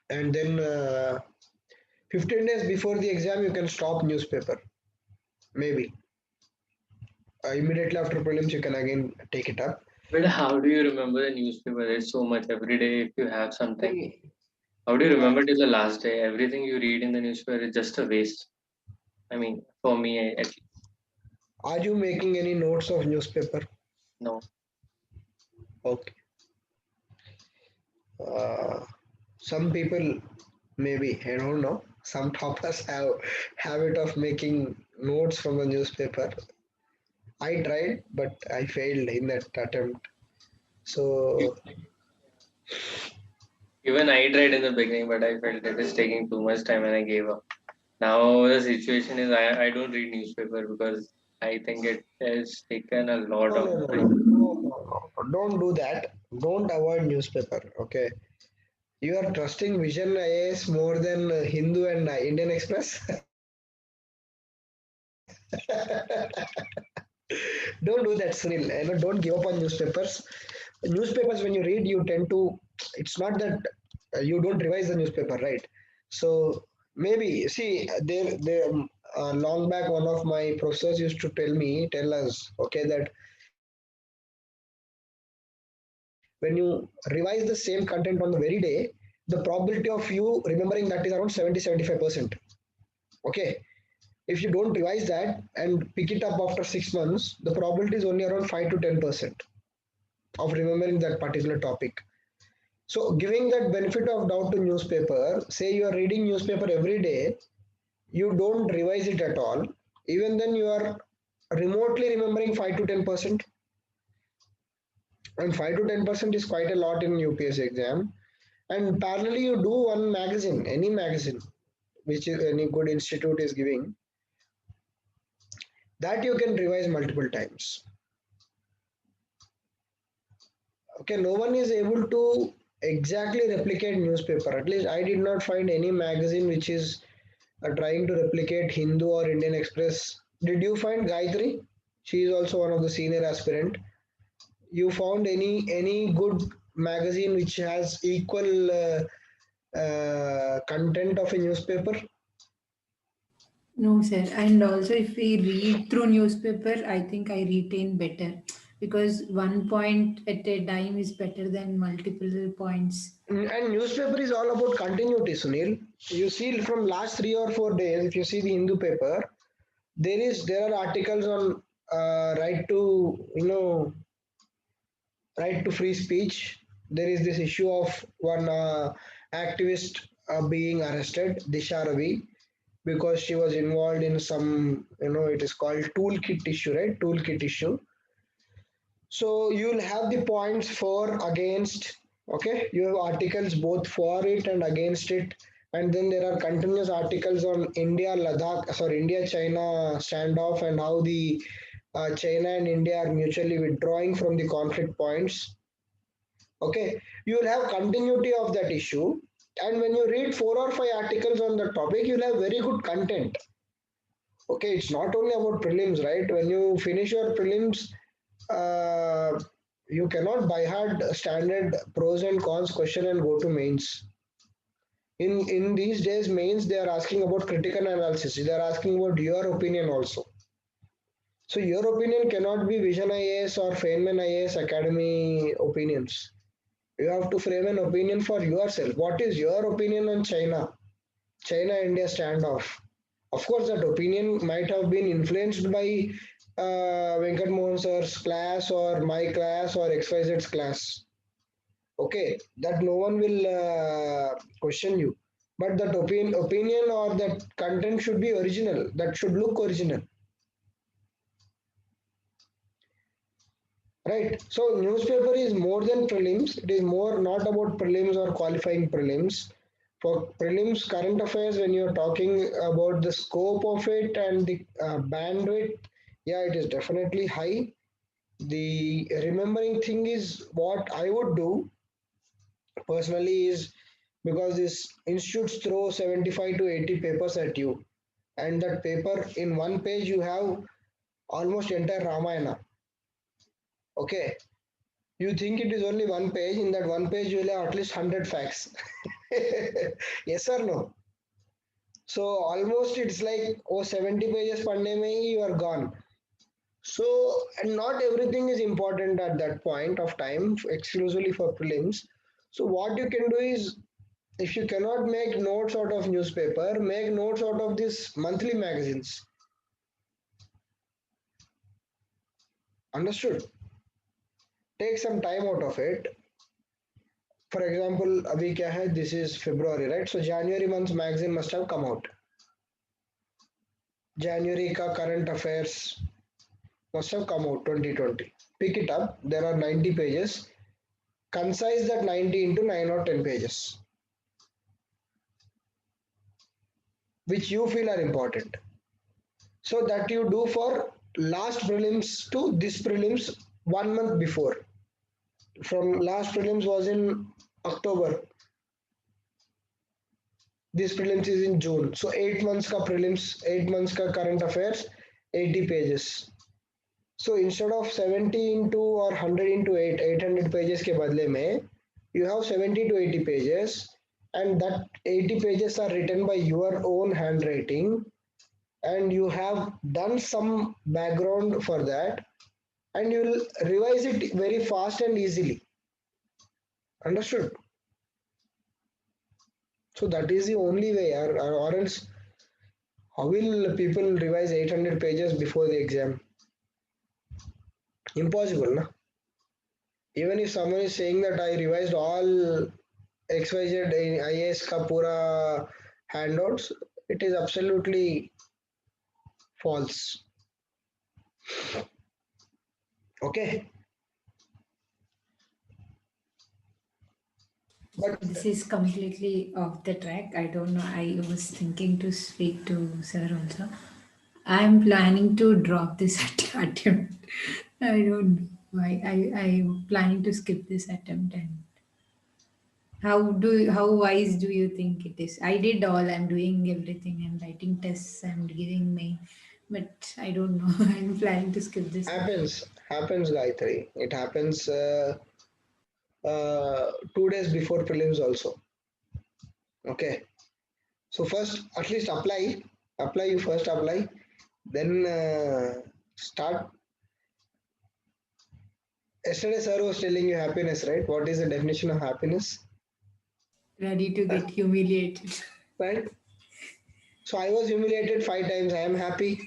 and then 15 days before the exam you can stop newspaper maybe. Immediately after prelims you can again take it up. But how do you remember the newspaper? There's so much every day. If you have something, See, how do you remember till the last day? Everything you read in the newspaper is just a waste. I mean, for me, at least, are you making any notes of newspaper? no. Okay. Uh, some people, maybe, I don't know. Some toppers have habit of making notes from the newspaper. I tried, but I failed in that attempt. So Even I tried in the beginning, but I felt it is taking too much time and I gave up. Now the situation is I don't read newspaper because I think it has taken a lot no, of no, no, no, time. no, no, no. Don't do that. Don't avoid newspaper. Okay. You are trusting Vision IAS more than Hindu and Indian Express. Don't do that, Sunil. Don't give up on newspapers. Newspapers, when you read, you tend to. It's not that you don't revise the newspaper, right? So maybe see long back, one of my professors used to tell us, okay, that when you revise the same content on the very day, the probability of you remembering that is around 70-75%. Okay, if you don't revise that and pick it up after 6 months, the probability is only around 5 to 10% of remembering that particular topic. So, giving that benefit of doubt to newspaper, say you are reading newspaper every day, you don't revise it at all. Even then, you are remotely remembering 5 to 10%, and 5 to 10% is quite a lot in UPS exam. And parallelly, you do one magazine, any magazine, which is any good institute is giving, that you can revise multiple times. Okay, no one is able to exactly replicate newspaper. At least I did not find any magazine which is trying to replicate Hindu or Indian Express. Did you find Gayatri? She is also one of the senior aspirant. You found any good magazine which has equal content of a newspaper? No, sir. And also, if we read through newspaper, I think I retain better because one point at a time is better than multiple points. And newspaper is all about continuity, Sunil. You see from last 3 or 4 days, if you see the Hindu paper, there are articles on right to right to free speech. There is this issue of one activist being arrested, Disha Ravi, because she was involved in some, it is called toolkit issue, right? Toolkit issue. So you'll have the points for, against. Okay, you have articles both for it and against it, and then there are continuous articles on India China standoff and how the China and India are mutually withdrawing from the conflict points. Okay, you will have continuity of that issue, and when you read 4 or 5 articles on the topic, you'll have very good content. Okay, it's not only about prelims, right? When you finish your prelims, uh, you cannot by heart standard pros and cons question and go to mains. In these days, mains, they are asking about critical analysis. They are asking about your opinion also. So your opinion cannot be Vision IAS or Feynman IAS Academy opinions. You have to frame an opinion for yourself. What is your opinion on China India standoff? Of course, that opinion might have been influenced by Venkat Mohan sir's class or my class or XYZ's class. Okay, that no one will question you. But that opinion or that content should be original. That should look original. Right. So newspaper is more than prelims. It is more not about prelims or qualifying prelims. For prelims, current affairs, when you're talking about the scope of it and the bandwidth, yeah, it is definitely high. The remembering thing is what I would do personally is, because these institutes throw 75 to 80 papers at you, and that paper in one page you have almost entire Ramayana. Okay, you think it is only one page. In that one page, you will have at least 100 facts. Yes or no? So almost it's like, oh, 70 pages padne mein hi you are gone. So, and not everything is important at that point of time, exclusively for prelims. So, what you can do is, if you cannot make notes out of newspaper, make notes out of these monthly magazines. Understood? Take some time out of it. For example, abhi kya hai? This is February, right? So January month's magazine must have come out. January ka current affairs must have come out 2020. Pick it up. There are 90 pages. Concise that 90 into 9 or 10 pages, which you feel are important. So that you do for last prelims to this prelims 1 month before. From last prelims was in October. This prelims is in June. So 8 months ka prelims, 8 months ka current affairs, 80 pages. So instead of 70 into or 100 into 8, 800 pages ke badle mein, you have 70 to 80 pages, and that 80 pages are written by your own handwriting, and you have done some background for that, and you will revise it very fast and easily. Understood? So that is the only way, or else how will people revise 800 pages before the exam? Impossible, na? Even if someone is saying that I revised all XYZ IAS ka pura handouts, it is absolutely false. Okay, but This is completely off the track. I don't know. I was thinking to speak to sir also. I'm planning to drop this attempt. I don't know why. I'm planning to skip this attempt. And how wise do you think it is? I did all. I'm doing everything. I'm writing tests. I'm giving my, but I don't know. I'm planning to skip this attempt. happens Gayatri. It happens 2 days before prelims also. Okay, so first at least apply. You first apply, then start. Yesterday, sir was telling you happiness, right? What is the definition of happiness? Ready to get humiliated. Right? So I was humiliated 5 times. I am happy.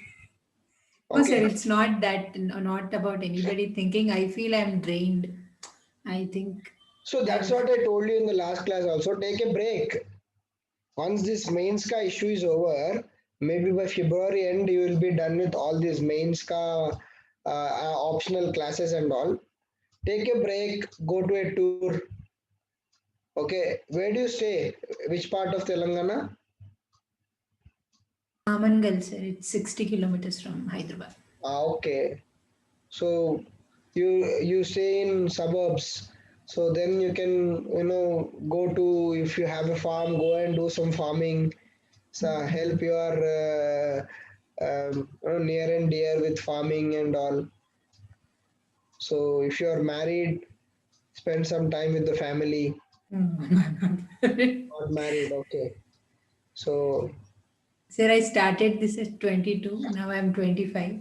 No, sir, Okay. it's not that, not about anybody thinking. I feel I'm drained. I think So that's I've, what I told you in the last class also. Take a break. Once this mains ka issue is over, maybe by February end, you will be done with all these mains ka optional classes and all. Take a break, go to a tour. Okay. Where do you stay? Which part of Telangana? Amangal, sir. It's 60 kilometers from Hyderabad. Okay. So you stay in suburbs. So then you can go to, if you have a farm, go and do some farming. So help your near and dear with farming and all. So if you are married, spend some time with the family. No, I'm not. Not married, okay. So Sir, I started this at 22. Now I'm 25.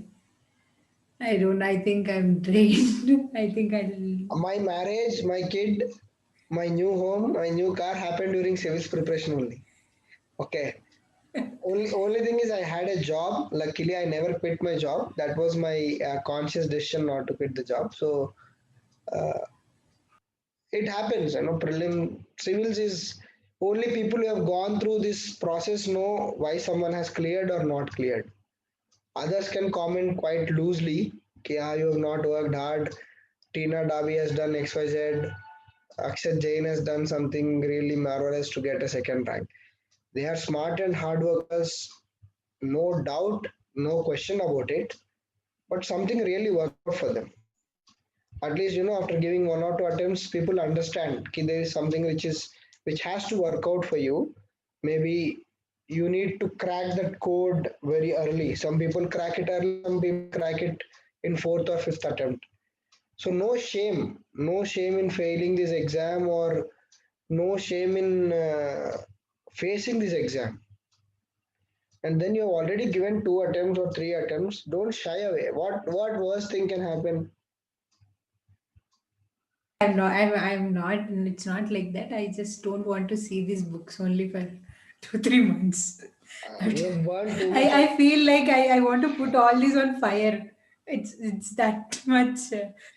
I don't, I think I'm drained. I think I'll. my marriage, my kid, my new home, my new car happened during civils preparation only. Okay. Only thing is I had a job. Luckily, I never quit my job. That was my conscious decision not to quit the job. So uh, it happens. Prelim civils is only people who have gone through this process know why someone has cleared or not cleared. Others can comment quite loosely. Ki, you have not worked hard. Tina Davi has done XYZ. Akshat Jain has done something really marvelous to get a second rank. They are smart and hard workers, no doubt, no question about it. But something really worked out for them. At least after giving 1 or 2 attempts, people understand that there is something which has to work out for you. Maybe you need to crack that code very early. Some people crack it early, some people crack it in fourth or fifth attempt. So no shame in failing this exam, or no shame in facing this exam. and then you have already given 2 attempts or 3 attempts. Don't shy away. What worst thing can happen? I'm not. It's not like that. I just don't want to see these books only for 2 3 months. You After, have burned too much of. I feel like I want to put all this on fire. It's that much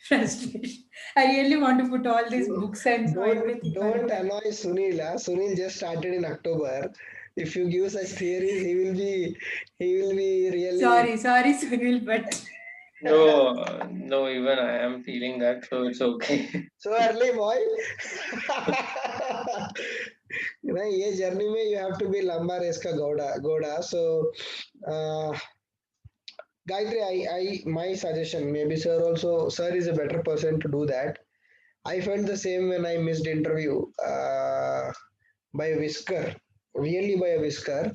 frustration. I really want to put all these You books and everything on don't fire. annoy Sunil. Sunil just started in October. If you give such theories, he will be really. Sorry, Sunil, but No, no, even I am feeling that, so it's okay. So early, boy. ये journey में you have to be लंबा race का घोड़ा. So Gayatri, my suggestion, maybe sir is a better person to do that. I felt the same when I missed interview by a whisker, really by a whisker,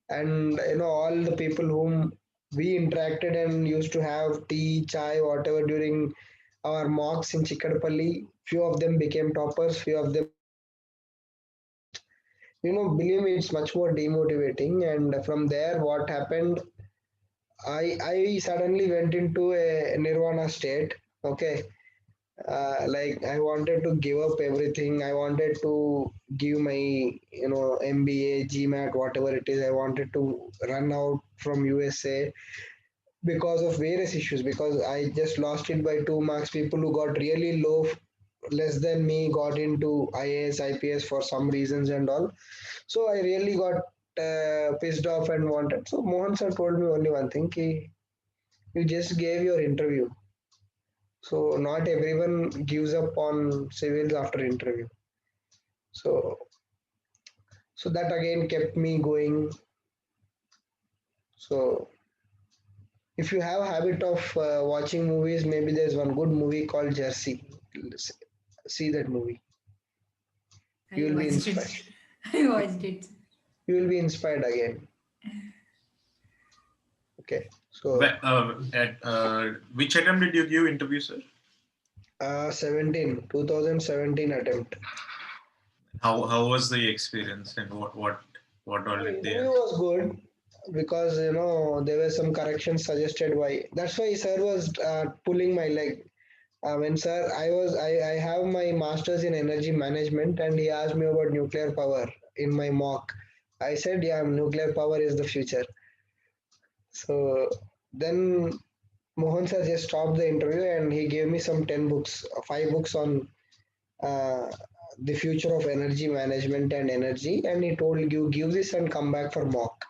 and all the people whom we interacted and used to have tea, chai, whatever during our mocks in Chikadpalli. Few of them became toppers, few of them became second, third, fourth. Believe me, it's much more demotivating. And from there, what happened? I suddenly went into a nirvana state. Okay, like I wanted to give up everything. I wanted to give my MBA, GMAT, whatever it is. I wanted to run out from USA because of various issues. Because I just lost it by 2 marks. People who got really low, less than me, got into IAS, IPS for some reasons and all. So I really got pissed off and wanted. So Mohan sir told me only one thing: ki, you just gave your interview. So not everyone gives up on civils after interview. So that again kept me going. So if you have a habit of watching movies, maybe there's one good movie called Jersey. See that movie. You I will be watched inspired. it. I watched it. You will be inspired again. Okay. So At which attempt did you give interview, sir? 2017 attempt. How was the experience, and what all did they Interview ask? was good because there were some corrections suggested by. That's why sir was pulling my leg. When sir, I have my masters in energy management, and he asked me about nuclear power in my mock. I said, yeah, nuclear power is the future. So then Mohan sir just stopped the interview and he gave me some 10 books, 5 books on uh, the future of energy management and energy, and he told you give this and come back for mock.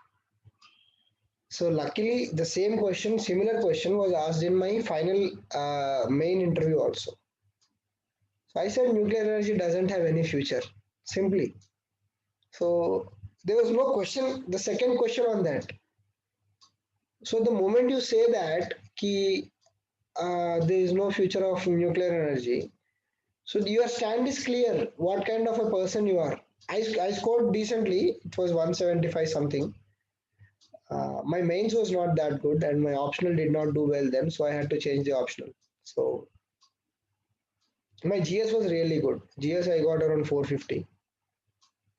So luckily, the same question, similar question, was asked in my final main interview also. So I said nuclear energy doesn't have any future, simply. So there was no question. The second question on that. So the moment you say that ki, there is no future of nuclear energy, so your stand is clear. What kind of a person you are? I scored decently. It was 175 something. My mains was not that good, and my optional did not do well then, so I had to change the optional. So my GS was really good. GS I got around 450.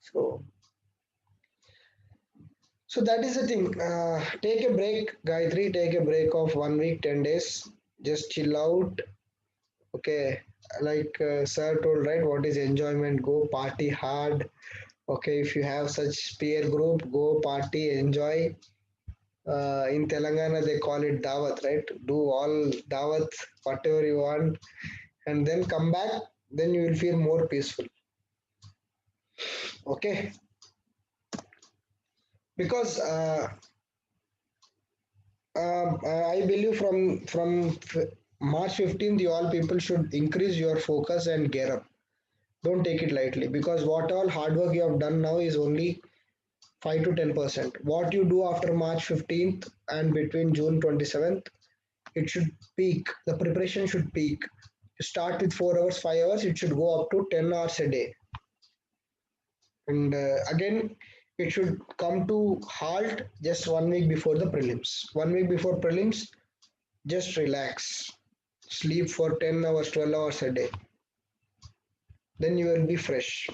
So that is the thing. Take a break, Gayatri. Take a break of 1 week, 10 days. Just chill out. Okay, like sir told, right? What is enjoyment? Go party hard. Okay, if you have such peer group, go party, enjoy. In Telangana, they call it dawat, right? Do all dawat, whatever you want, and then come back. Then you will feel more peaceful. Okay, because I believe from March 15th, you all people should increase your focus and gear up. Don't take it lightly because what all hard work you have done now is only 5 to 10%. What you do after March 15th and between June 27th, it should peak. The preparation should peak. You start with 4 hours, 5 hours, it should go up to 10 hours a day. And again, it should come to halt just 1 week before the prelims. 1 week before prelims, just relax. Sleep for 10 hours, 12 hours a day. Then you will be fresh.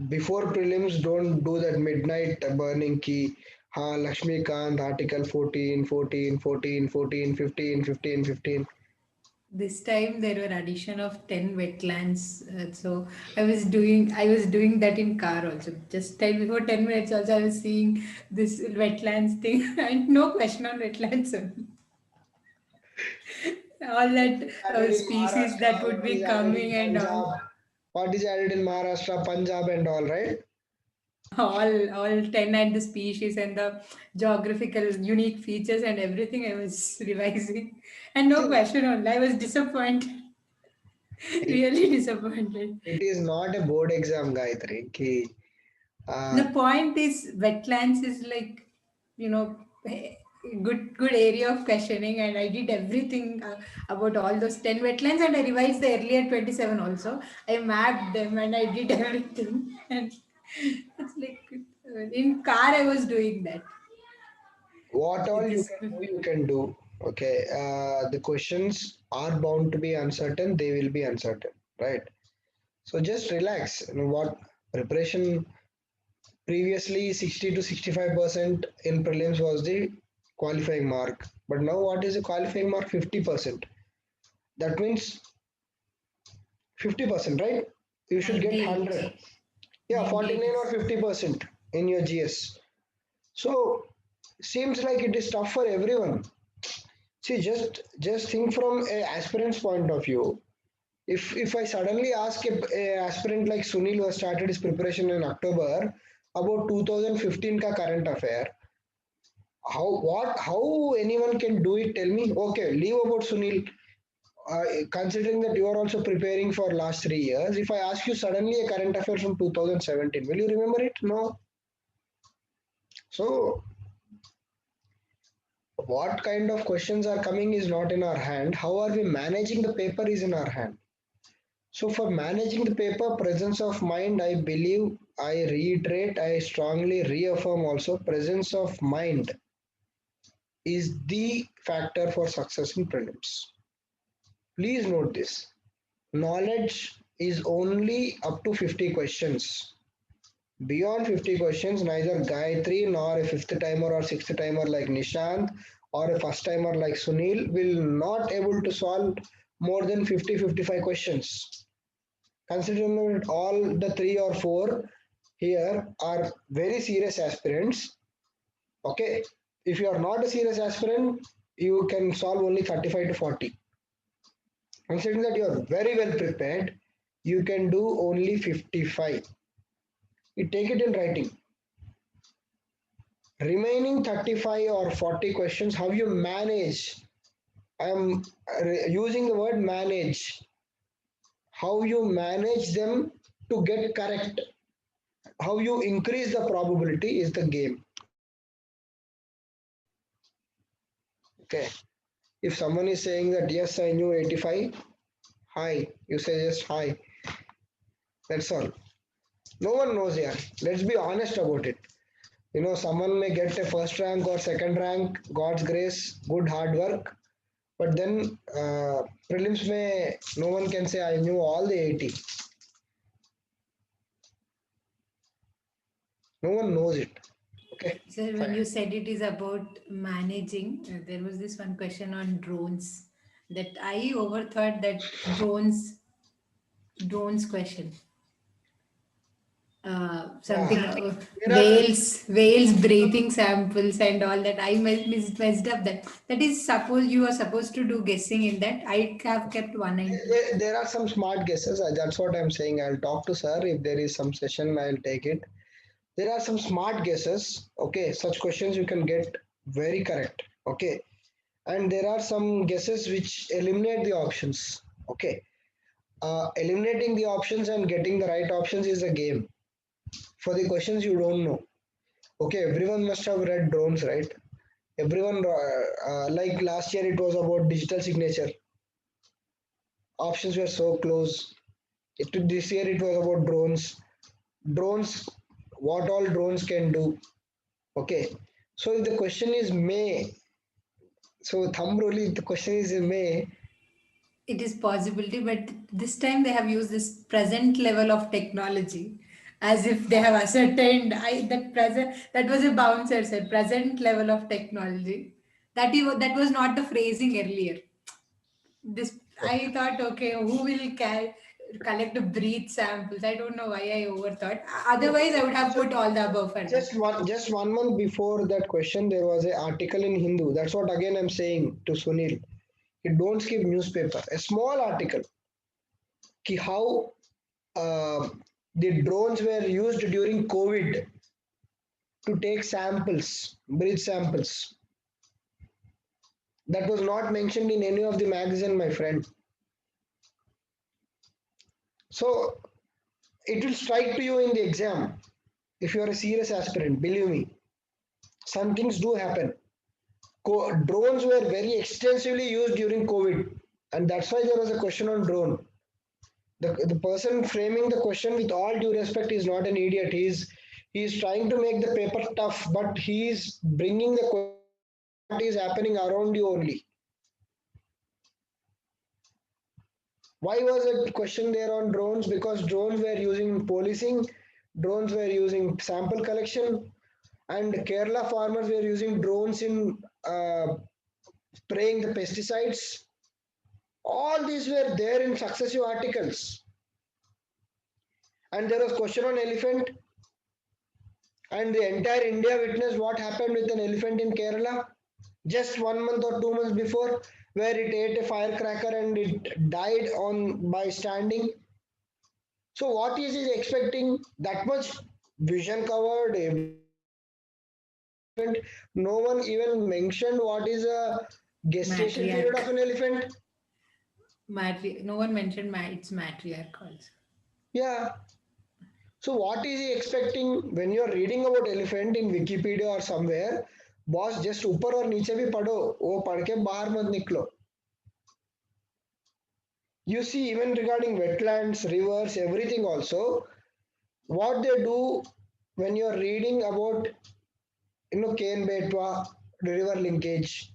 Before prelims, don't do that midnight burning key. Lakshmikant, article 14, 14, 14, 14, 15, 15, 15. This time there were addition of 10 wetlands. So I was doing that in car also. Just time before 10 minutes also I was seeing this wetlands thing and no question on wetlands only. All What that is added in species that Maharashtra, would what is be added in coming and all. Punjab, what is added in Maharashtra, Punjab, and all, right? All 10 and the species and the geographical unique features and everything I was revising. And no See, question only. I was disappointed. it, Really disappointed. it is not a board exam, Gayatri. The Uh, point is, wetlands is like, you know, good area of questioning, and I did everything about all those 10 wetlands, and I revised the earlier 27 also. I mapped them and I did everything, and it's like in car I was doing that. what all It you is can do, you can do. Okay. The questions are bound to be uncertain, they will be uncertain, right? So just relax. You know what preparation previously 60 to 65% in prelims was the qualifying mark. But now what is the qualifying mark? 50%. That means 50%, right? You should get 98, 100. Yeah, 98 49 or is 50% in your GS. So seems like it is tough for everyone. See, just think from a aspirant's point of view. If I suddenly ask a aspirant like Sunil who has started his preparation in October about 2015 ka current affair, how anyone can do it? Tell me. Okay, leave about Sunil. Considering that you are also preparing for last 3 years, if I ask you suddenly a current affair from 2017, will you remember it? No. So what kind of questions are coming is not in our hand. How are we managing the paper is in our hand. So for managing the paper, presence of mind, I believe, I reiterate, I strongly reaffirm also, presence of mind is the factor for success in prelims. Please note this. Knowledge is only up to 50 questions. Beyond 50 questions, neither Gayatri nor a fifth timer or sixth timer like Nishanth or a first timer like Sunil will not able to solve more than 50-55 questions. Considering that all the three or four here are very serious aspirants, okay, if you are not a serious aspirant, you can solve only 35 to 40. Considering that you are very well prepared, you can do only 55. You take it in writing. Remaining 35 or 40 questions, how you manage. I am using the word manage. How you manage them to get correct. How you increase the probability is the game. Okay. If someone is saying that yes, I knew 85, hi, you say just hi. That's all. No one knows here. Let's be honest about it. You know, someone may get a first rank or second rank, God's grace, good hard work. But then prelims may no one can say I knew all the 80. No one knows it. Okay, so when fine. you said it is about managing, there was this one question on drones that I overthought that drones question. Yeah, Something there are whales breathing samples and all that. I messed up that. That is suppose you are supposed to do guessing in that. I have kept 190. there are some smart guesses. That's what I'm saying. I'll talk to sir if there is some session. I'll take it. There are some smart guesses. Okay, such questions you can get very correct. Okay, and there are some guesses which eliminate the options. Okay, eliminating the options and getting the right options is a game. For the questions you don't know. Okay, everyone must have read drones, right? Everyone, like last year, it was about digital signature. Options were so close. This year, it was about drones. Drones, what all drones can do. Okay, so if the question is may, so thumb rule, if the question is may, It is possibility, but this time they have used this present level of technology. as if they have ascertained that was a bouncer sir, present level of technology. That was not the phrasing earlier. This I thought, okay, who will collect the breath samples? I don't know why I overthought. Otherwise, I would have put all the above for now. Just 1 month before that question, there was an article in Hindu. That's what again I'm saying to Sunil. You don't skip newspaper. A small article. Ki how uh, the drones were used during COVID to take samples, breath samples. That was not mentioned in any of the magazine, my friend. So it will strike to you in the exam if you are a serious aspirant. Believe me, some things do happen. Drones were very extensively used during COVID, and that's why there was a question on drone. The person framing the question, with all due respect, is not an idiot. He's trying to make the paper tough, but he's bringing the question as what is happening around you only. Why was a question there on drones? Because drones were using policing, drones were using sample collection, and Kerala farmers were using drones in spraying the pesticides. All these were there in successive articles. And there was question on elephant, and the entire India witnessed what happened with an elephant in Kerala just 1 month or 2 months before, where it ate a firecracker and it died on by standing. So what is he expecting? That much vision covered, everything covered about an elephant. No one even mentioned what is a gestation period of Matriarch. an elephant. No one mentioned its matriarch also. Yeah. So what is he expecting when you are reading about elephant in Wikipedia or somewhere? Boss, just ऊपर और नीचे भी पढ़ो, वो पढ़ के बाहर मत निकलो. You see, even regarding wetlands, rivers, everything also, what they do when you are reading about, Kane Betwa, river linkage,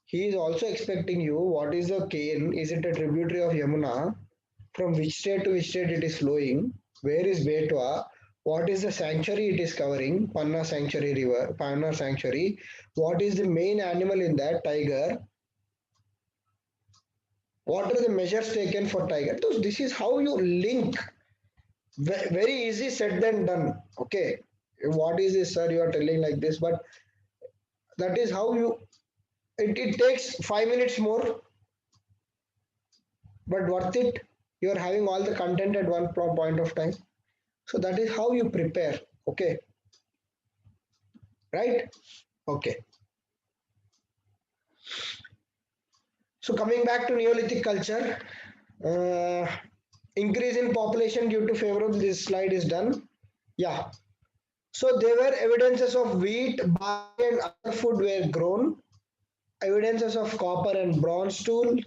he is also expecting you what is the Kane? Is it a tributary of Yamuna? From which state to which state it is flowing? Where is Betwa? What is the sanctuary it is covering? Panna Sanctuary River, Panna Sanctuary. What is the main animal in that? Tiger. What are the measures taken for tiger? So this is how you link. Very easy said than done. Okay. What is this, sir? You are telling like this, but that is how you. It takes 5 minutes more, but worth it. You are having all the content at one point of time. So that is how you prepare. Okay. Right? Okay. So coming back to Neolithic culture, uh, increase in population due to favorable. This slide is done. Yeah. So there were evidences of wheat, barley, and other food were grown. Evidences of copper and bronze tools.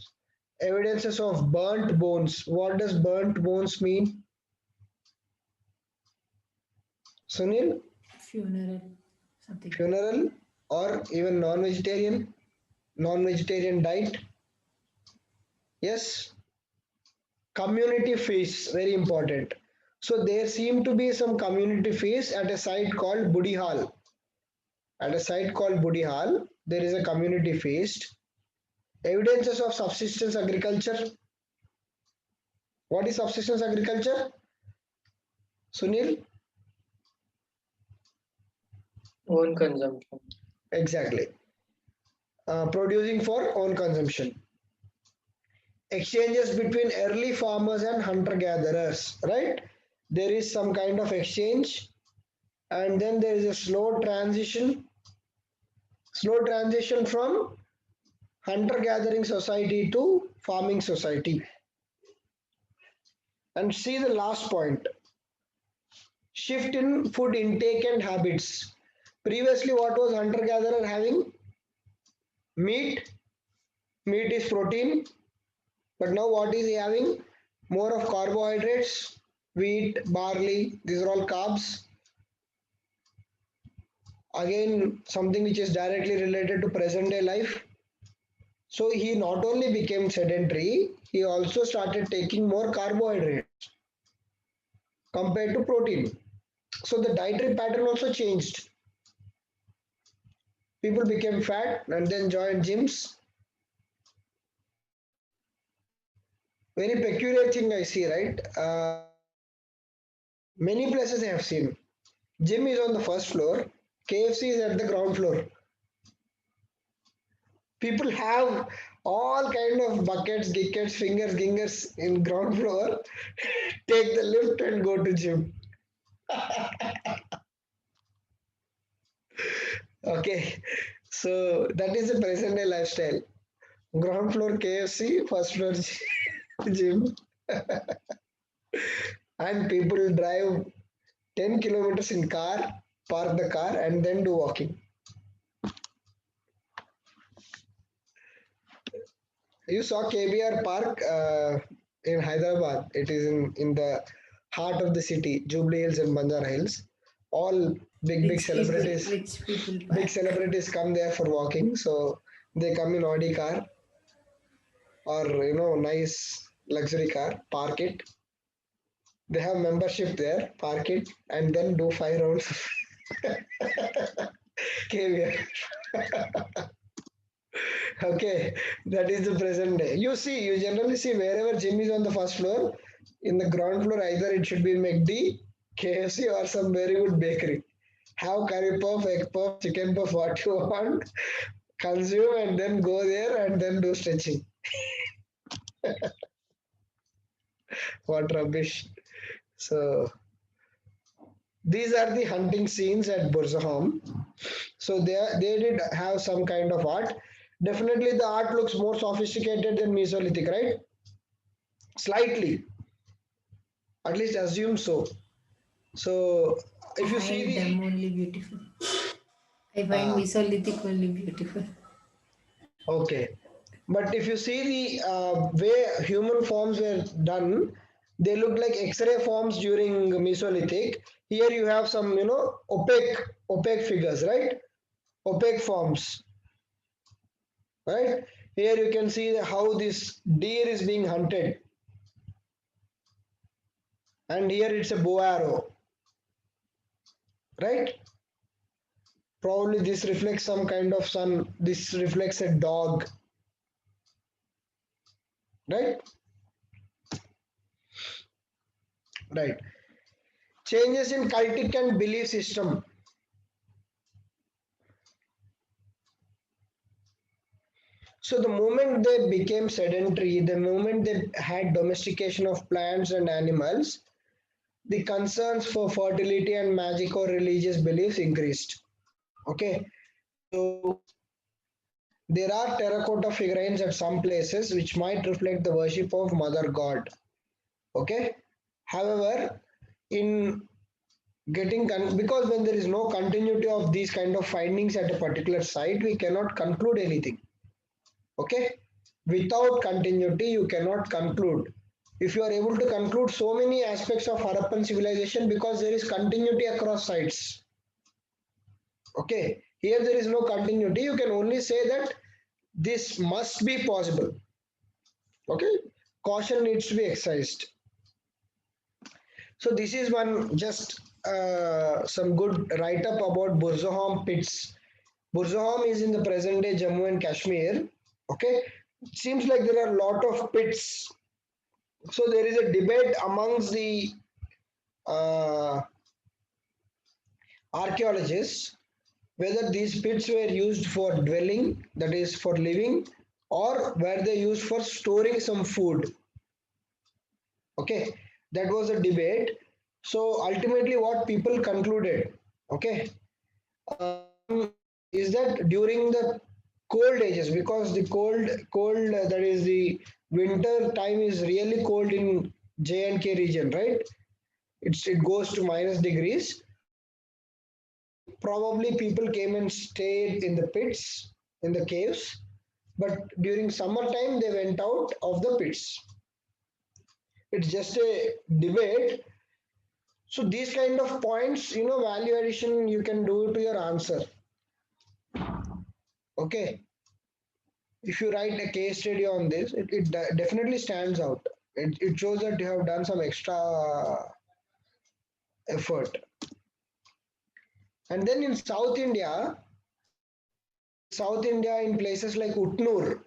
Evidences of burnt bones. What does burnt bones mean? Sunil? Funeral, something. Funeral or even non-vegetarian? Non-vegetarian diet? Yes. Community feasts, very important. So there seem to be some community feasts at a site called Budi Hall. At a site called Budi Hall, there is a community feast. Evidences of subsistence agriculture. What is subsistence agriculture? Sunil? Own consumption. Exactly. Producing for own consumption. Exchanges between early farmers and hunter gatherers, right? There is some kind of exchange, and then there is a slow transition from hunter gathering society to farming society. And see the last point, shift in food intake and habits. Previously, what was hunter gatherer having? Meat. Meat is protein. But now, what is he having? More of carbohydrates, wheat, barley, these are all carbs. Again, something which is directly related to present day life. So he not only became sedentary, he also started taking more carbohydrates compared to protein. So the dietary pattern also changed. People became fat and then joined gyms. Very peculiar thing I see, right? Many places I have seen. Gym is on the first floor, KFC is at the ground floor. People have all kind of buckets, gickets, fingers, gingers in ground floor. Take the lift and go to gym. Okay, so that is the present day lifestyle. Ground floor KFC, first floor gym, and people drive 10 kilometers in car, park the car, and then do walking. You saw KBR Park in Hyderabad. It is in the heart of the city, Jubilee Hills and Banjara Hills. All Rich people big park. celebrities come there for walking. So they come in Audi car or nice luxury car, park it. They have membership there, park it, and then do 5 rounds of KBR. Okay, that is the present day. You generally see wherever gym is on the first floor, in the ground floor, either it should be McD, KFC, or some very good bakery. Have curry puff, egg puff, chicken puff, what you want, consume, and then go there and then do stretching. What rubbish. So, these are the hunting scenes at Burzahom. So, they did have some kind of art. Definitely, the art looks more sophisticated than Mesolithic, right? Slightly, at least assume so. So I if you see find them the only beautiful. I find uh, Mesolithic only beautiful. okay, but if you see the way human forms were done, they look like X-ray forms during Mesolithic. Here you have some opaque figures, right? Opaque forms, right? Here you can see how this deer is being hunted, and here it's a bow arrow, right? Probably this reflects some kind of sun. This reflects a dog, right? Right. Changes in cultic and belief system. So the moment they became sedentary, the moment they had domestication of plants and animals, the concerns for fertility and magic or religious beliefs increased. Okay, so there are terracotta figurines at some places which might reflect the worship of Mother God. Okay, however, in because when there is no continuity of these kind of findings at a particular site, we cannot conclude anything. Okay, without continuity you cannot conclude. If you are able to conclude so many aspects of Harappan civilization because there is continuity across sites. Okay, here there is no continuity, you can only say that this must be possible. Okay, caution needs to be exercised. So this is one just some good write up about Burzahom pits. Burzahom is in the present day Jammu and Kashmir. Okay, it seems like there are a lot of pits. So there is a debate amongst the uh, archaeologists whether these pits were used for dwelling, that is for living, or were they used for storing some food. Okay, that was a debate. So ultimately, what people concluded, okay, one is that during the cold ages, because the cold that is the winter time is really cold in J and K region, right? It goes to minus degrees. So probably people came and stayed in the pits, in the caves, but during summertime they went out of the pits. It's just a debate. So these kind of points, value addition you can do to your answer. Okay. If you write a case study on this, it definitely stands out. It shows that you have done some extra effort. And then in South India, in places like Utnur,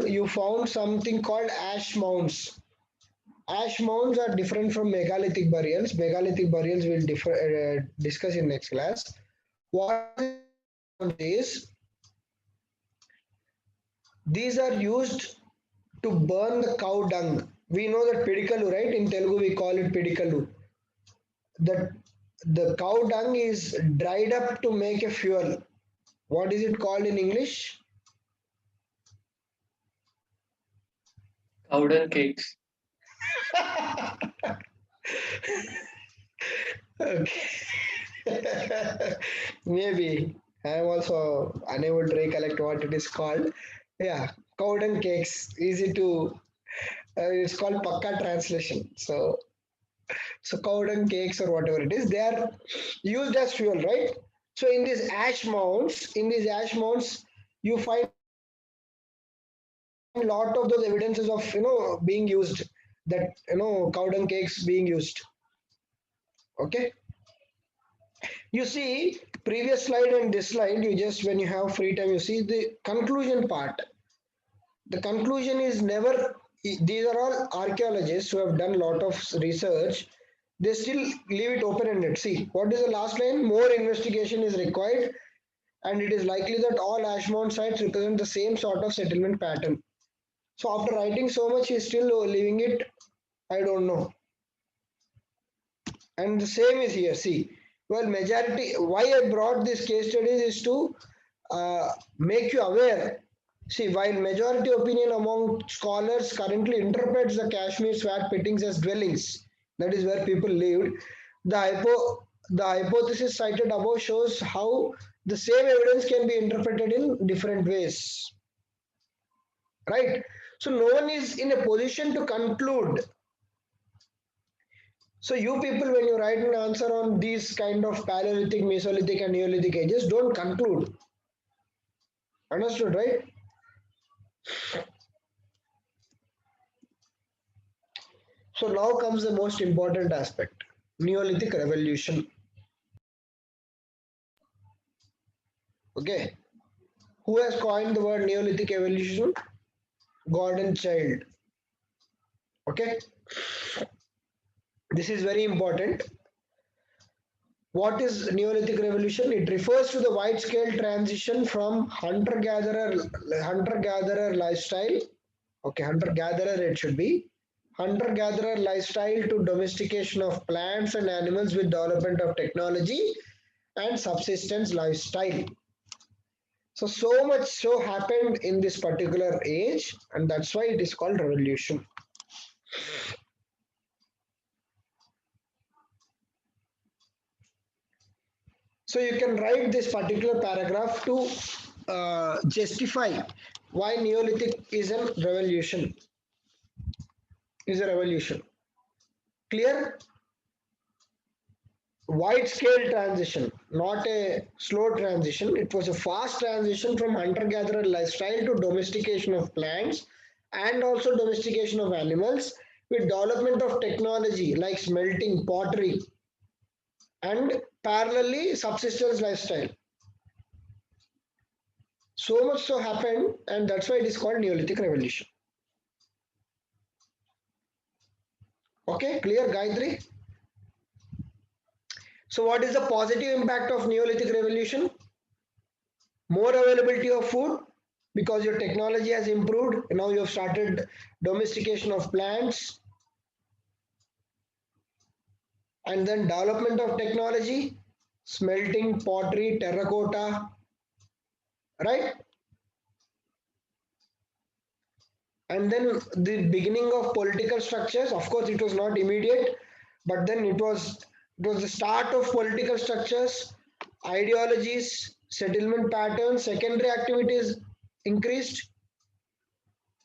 you found something called ash mounds. Ash mounds are different from megalithic burials. Megalithic burials we'll discuss in next class. What is an ash mound is, these are used to burn the cow dung. We know that pidikalu, right? In Telugu we call it pidikalu. The the cow dung is dried up to make a fuel. What is it called in English? Powder cakes. Okay. Maybe I am also unable to recollect what it is called. Yeah, cow dung cakes. Easy to. It's called Pakka translation. So cow dung cakes or whatever it is, they are used as fuel, right? So in these ash mounds, you find lot of those evidences of being used, that cow dung cakes being used. Okay, you see previous slide and this slide, you just, when you have free time, you see the conclusion part. The conclusion is never, these are all archaeologists who have done a lot of research, they still leave it open ended. See, what is the last line? More investigation is required, and it is likely that all ash mound sites represent the same sort of settlement pattern. So after writing so much, he's still leaving it, I don't know. And the same is here. See, well, majority, why I brought this case studies is to make you aware. See, while majority opinion among scholars currently interprets the Kashmir swat pittings as dwellings, that is where people lived, the hypothesis cited above shows how the same evidence can be interpreted in different ways. Right? So no one is in a position to conclude. So you people, when you write an answer on these kind of Paleolithic, Mesolithic and Neolithic ages, don't conclude. Understood, right? So now comes the most important aspect, Neolithic revolution. Okay. Who has coined the word Neolithic evolution? Gordon Child. Okay. This is very important. What is Neolithic revolution? It refers to the wide-scale transition from hunter-gatherer lifestyle. Okay, hunter-gatherer it should be. Hunter-gatherer lifestyle to domestication of plants and animals with development of technology and subsistence lifestyle. So much so happened in this particular age, and that's why it is called revolution. So you can write this particular paragraph to justify why Neolithic is a revolution. Clear? Wide scale transition, not a slow transition. It was a fast transition from hunter gatherer lifestyle to domestication of plants and also domestication of animals with development of technology like smelting, pottery, and parallelly subsistence lifestyle. So much so happened, and that's why it is called Neolithic revolution. Okay, clear, Gayatri? So what is the positive impact of Neolithic revolution? More availability of food, because your technology has improved. Now you have started domestication of plants, and then development of technology, smelting, pottery, terracotta, right? And then the beginning of political structures. Of course, it was not immediate, but then it was the start of political structures, ideologies, settlement patterns, secondary activities increased,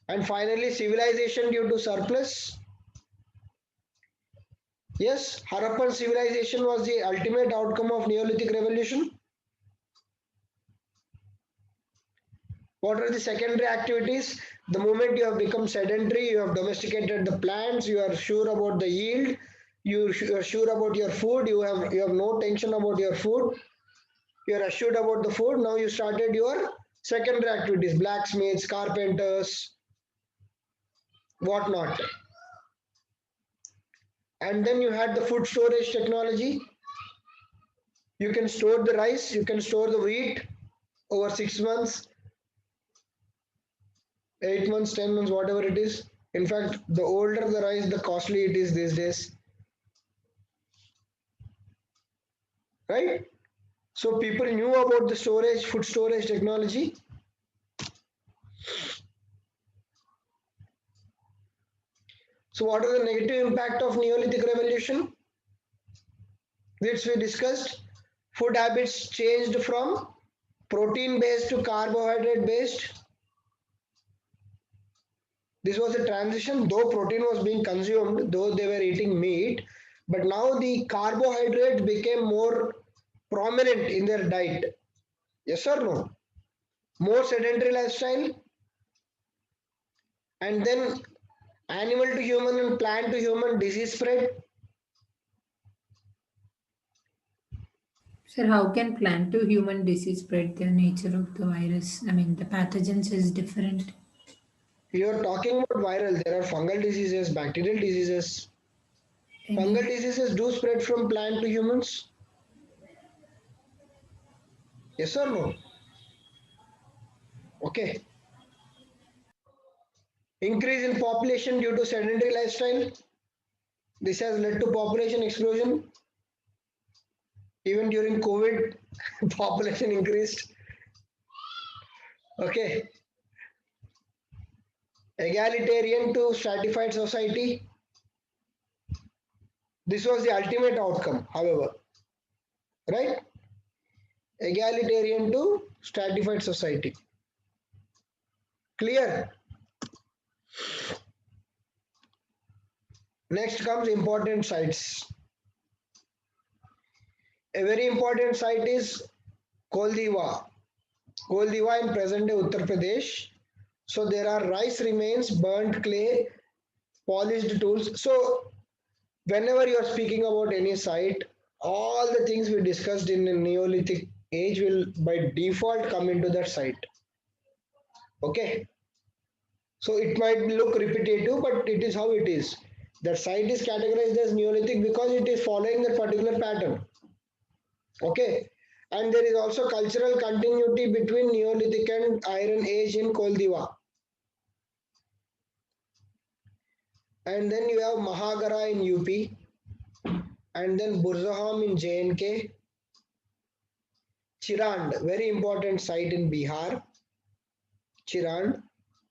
and finally civilization due to surplus. Yes, Harappan civilization was the ultimate outcome of Neolithic revolution. What are the secondary activities? The moment you have become sedentary, you have domesticated the plants, you are sure about the yield, you are sure about your food, you have no tension about your food. You're assured about the food. Now you started your secondary activities, blacksmiths, carpenters, whatnot. And then you had the food storage technology. You can store the rice, you can store the wheat over 6 months, 8 months, 10 months, whatever it is. In fact, the older the rice, the costly it is these days. Right? So people knew about the storage, food storage technology. So what are the negative impact of Neolithic revolution? Which we discussed. Food habits changed from protein based to carbohydrate based. This was a transition, though protein was being consumed, though they were eating meat, but now the carbohydrates became more prominent in their diet. Yes or no? More sedentary lifestyle, and then animal to human and plant to human disease spread. Sir, how can plant to human disease spread? The nature of the virus, I mean, the pathogens is different. You're talking about viral, there are fungal diseases, bacterial diseases. Fungal Any diseases do spread from plant to humans. Yes or no? Okay. Increase in population due to sedentary lifestyle. This has led to population explosion. Even during COVID, population increased. Okay. Egalitarian to stratified society. This was the ultimate outcome, however. Right? Egalitarian to stratified society. Clear? Next comes important sites. A very important site is Koldiwa. Koldiwa in present day Uttar Pradesh. So there are rice remains, burnt clay, polished tools. So whenever you are speaking about any site, all the things we discussed in the Neolithic age will by default come into that site. Okay. So it might look repetitive, but it is how it is. That site is categorized as Neolithic because it is following that particular pattern. Okay. And there is also cultural continuity between Neolithic and Iron Age in Koldiwa. And then you have Mahagara in UP, and then Burzaham in JNK, Chirand, very important site in Bihar, Chirand,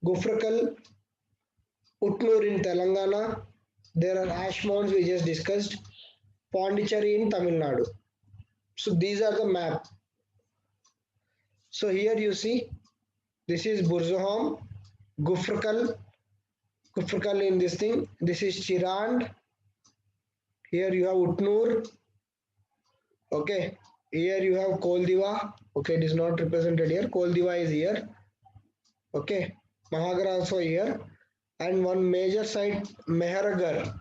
Gufrakal, Utnur in Telangana, there are ash mounds we just discussed, Pondicherry in Tamil Nadu. So these are the map. So here you see, this is Burzaham, Gufrakal, Gufrakal in this thing, this is Chirand, here you have Utnur, okay, here you have Koldiwa, okay, it is not represented here, Koldiwa is here, okay, Mahagara also here, and one major site Mehragar,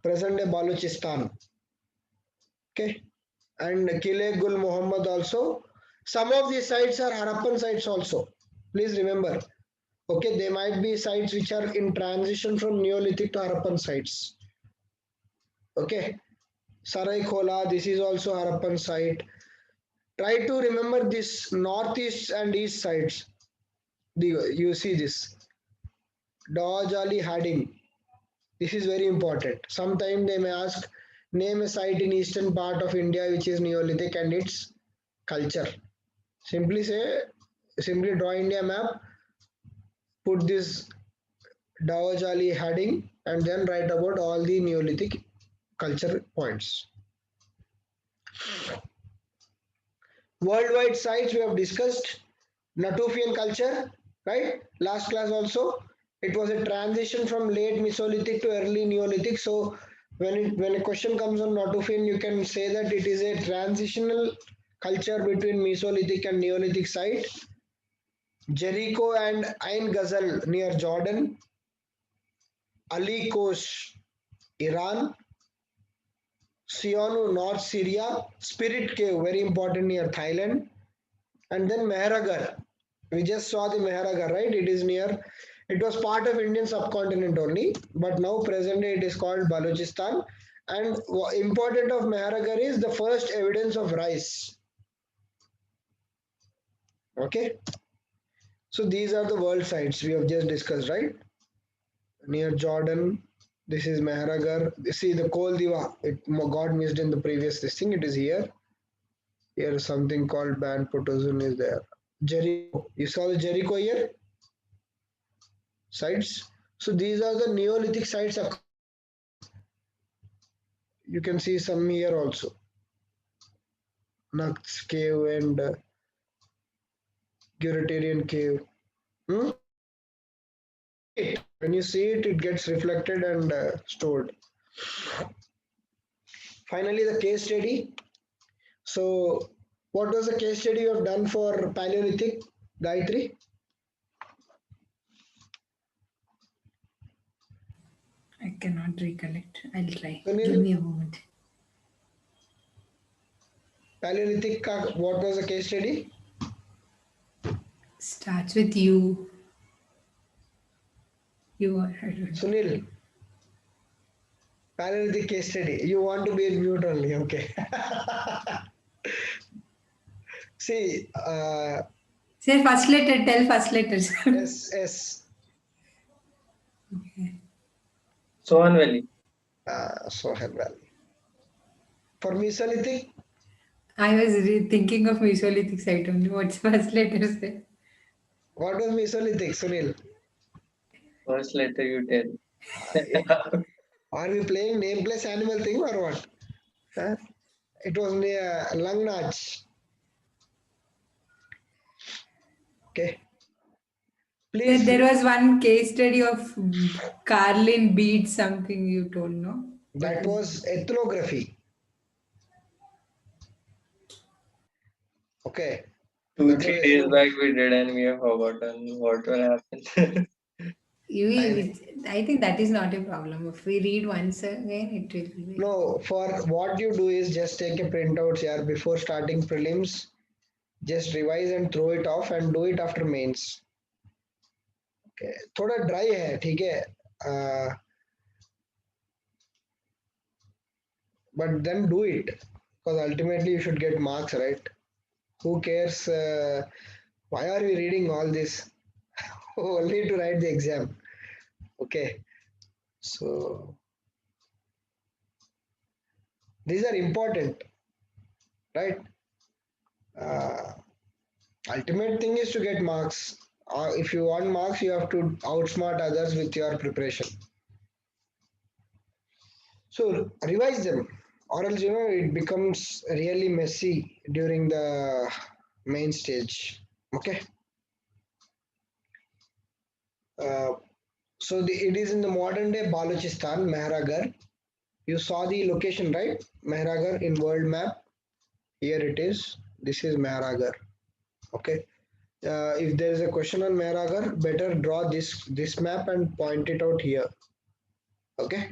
present day Balochistan, okay, and Kile Gul Muhammad also. Some of these sites are Harappan sites also, please remember. Okay, they might be sites which are in transition from Neolithic to Harappan sites. Okay, Sarai Khola, this is also Harappan site. Try to remember this northeast and east sides. You see this. Dawajali Hadding. This is very important. Sometimes they may ask, name a site in eastern part of India which is Neolithic and its culture. Simply say, simply draw India map, put this Dawajali Hadding, and then write about all the Neolithic culture points. Worldwide sites we have discussed. Natufian culture, right? Last class also. It was a transition from late Mesolithic to early Neolithic. So when a question comes on Natufian, you can say that it is a transitional culture between Mesolithic and Neolithic site. Jericho and Ain Ghazal near Jordan. Ali Kosh, Iran. Sionu, North Syria. Spirit Cave, very important near Thailand. And then Mehragarh. We just saw the Mehragarh, right? It is near. It was part of Indian subcontinent only, but now presently it is called Balochistan. And important of Mehragarh is the first evidence of rice. Okay. So these are the world sites we have just discussed, right? Near Jordan. This is Mehragarh. See the Kol Diva. It got missed in the previous listing. It is here. Here something called Ban Potozun is there. Jericho. You saw the Jericho here? Sites. So these are the Neolithic sites. You can see some here also. Nux cave and Guratarian cave. Hmm? When you see it, it gets reflected and stored. Finally, the case study. So, what was the case study you have done for Paleolithic, Gayatri? I cannot recollect. I'll try. Give Sunil, me a moment. Paleolithic, what was the case study? Starts with you. You are, I don't know. Sunil, Paleolithic case study. You want to be in mute only, okay? See, Say first letter, tell first letters. S, Okay. Swan Valley. Sohan Valley. For Mesolithic, I was thinking of Mesolithic site only. What's first letters there? what was Mesolithic, Sunil? First letter you tell. Are we playing name plus animal thing or what? Huh? It was near Langnach. Okay. There, Please, there was one case study of Carlin beat something you told, no? What that is was ethnography. Okay. Two, That was 3 days back we did and we have forgotten what will happen. you? I think that is not a problem. If we read once again, it will be. No, for what you do is just take a printout here before starting prelims. Just revise and throw it off and do it after mains. Okay. थोड़ा dry है, ठीक है. But then do it because ultimately you should get marks, right? Who cares? Why are we reading all this? Only to write the exam. Okay. So these are important, right? Uh, ultimate thing is to get marks. If you want marks, you have to outsmart others with your preparation. So revise them, or else it becomes really messy during the main stage. Okay. Uh, so it is in the modern day Balochistan, Mehragarh. You saw the location, right? Mehragarh in world map. Here it is. This is Mehragarh. Okay. If there is a question on Mehragarh, better draw this map and point it out here. Okay.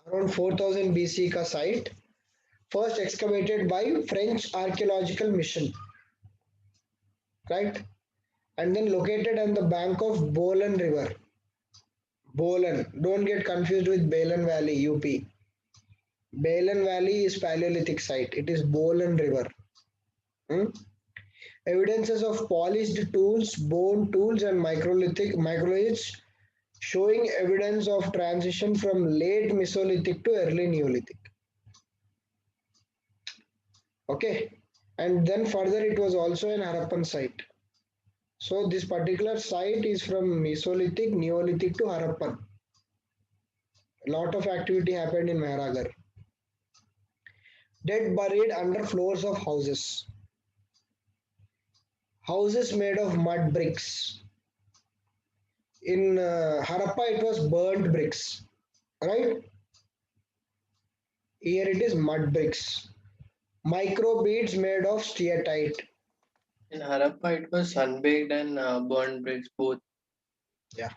Around 4000 BC ka site, first excavated by French archaeological mission, right? And then located on the bank of Bolan River. Bolan. Don't get confused with Balan Valley, UP. Balan Valley is Paleolithic site. It is Bolan River. Hmm? Evidences of polished tools, bone tools, and microliths showing evidence of transition from late Mesolithic to early Neolithic. Okay, and then further it was also an Harappan site. So this particular site is from Mesolithic, Neolithic to Harappan. A lot of activity happened in Mehragarh. Dead buried under floors of houses. Houses made of mud bricks. In Harappa, it was burnt bricks, right? Here it is mud bricks. Micro beads made of steatite. In Harappa, it was sunbaked and burnt bricks both. Yeah.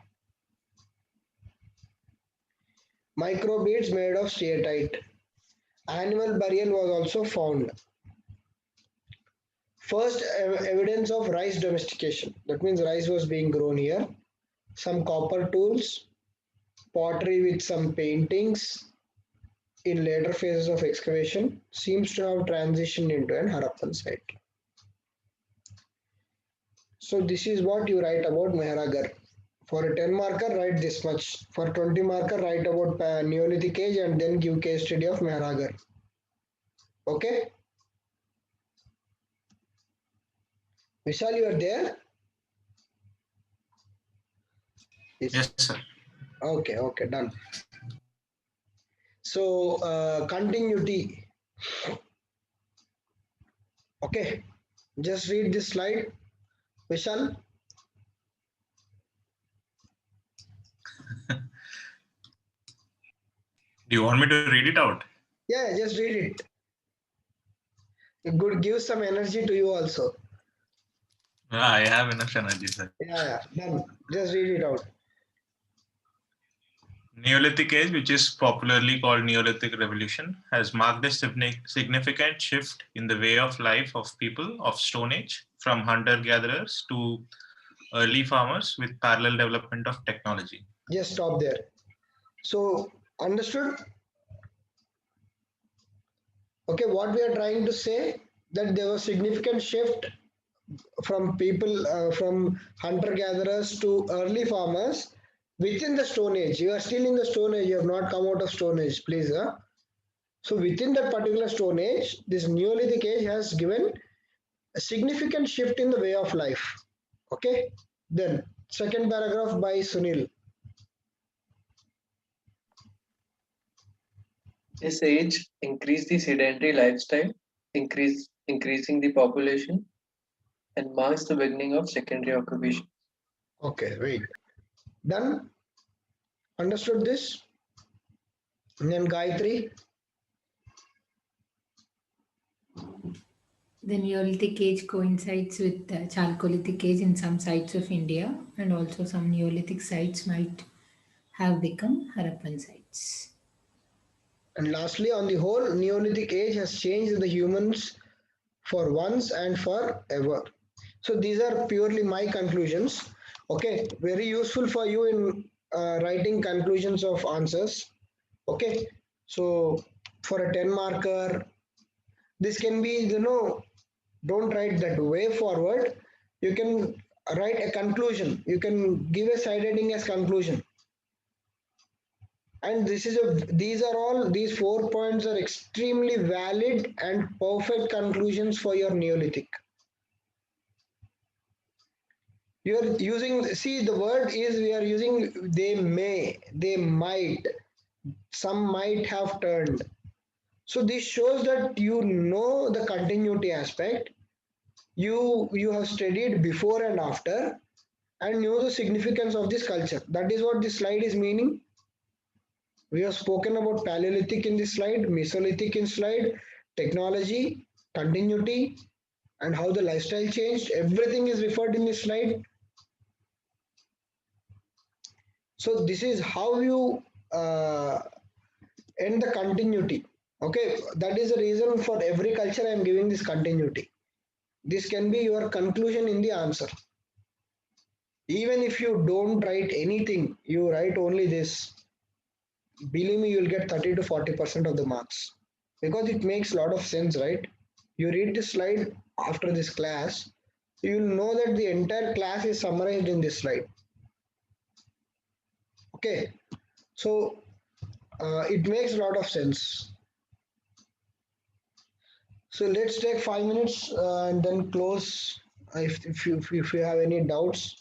Micro beads made of steatite. Animal burial was also found. First evidence of rice domestication. That means rice was being grown here. Some copper tools, pottery with some paintings in later phases of excavation seems to have transitioned into an Harappan site. So this is what you write about Mehragarh. For a 10 marker, write this much. For 20 marker, write about Neolithic age and then give case study of Mehragarh. Okay? Vishal, you are there? Yes, sir. Okay, done. So, continuity. Okay, just read this slide. Vishal? Do you want me to read it out? Yeah, just read it. It could give some energy to you also. I have enough energy, sir. Yeah, done. Just read it out. Neolithic age, which is popularly called Neolithic Revolution, has marked a significant shift in the way of life of people of Stone Age, from hunter-gatherers to early farmers, with parallel development of technology. Just stop there. So, understood? Okay, what we are trying to say that there was significant shift from people from hunter gatherers to early farmers within the Stone Age. You are still in the Stone Age. You have not come out of Stone Age, please. Huh? So within that particular Stone Age, this Neolithic age has given a significant shift in the way of life. Okay. Then second paragraph by Sunil. This age increased the sedentary lifestyle, increasing the population, and marks the beginning of secondary occupation. Okay, wait. Done. Understood this? And then Gayatri. The Neolithic age coincides with the Chalcolithic age in some sites of India, and also some Neolithic sites might have become Harappan sites. And lastly, on the whole, Neolithic age has changed the humans for once and forever. So these are purely my conclusions. Okay, very useful for you in writing conclusions of answers. Okay, so for a 10 marker, this can be, don't write that way forward. You can write a conclusion. You can give a side heading as conclusion. And these 4 points are extremely valid and perfect conclusions for your Neolithic. You are using, see, the word is we are using they may, they might, some might have turned. So this shows that you know the continuity aspect. You have studied before and after and knew the significance of this culture. That is what this slide is meaning. We have spoken about Paleolithic in this slide, Mesolithic in slide, technology, continuity, and how the lifestyle changed. Everything is referred in this slide. So this is how you end the continuity. Okay, that is the reason for every culture I am giving this continuity. This can be your conclusion in the answer. Even if you don't write anything, you write only this. Believe me, you will get 30 to 40% of the marks because it makes a lot of sense, right? You read this slide after this class, you will know that the entire class is summarized in this slide. Okay, so it makes a lot of sense. So let's take 5 minutes and then close if you have any doubts.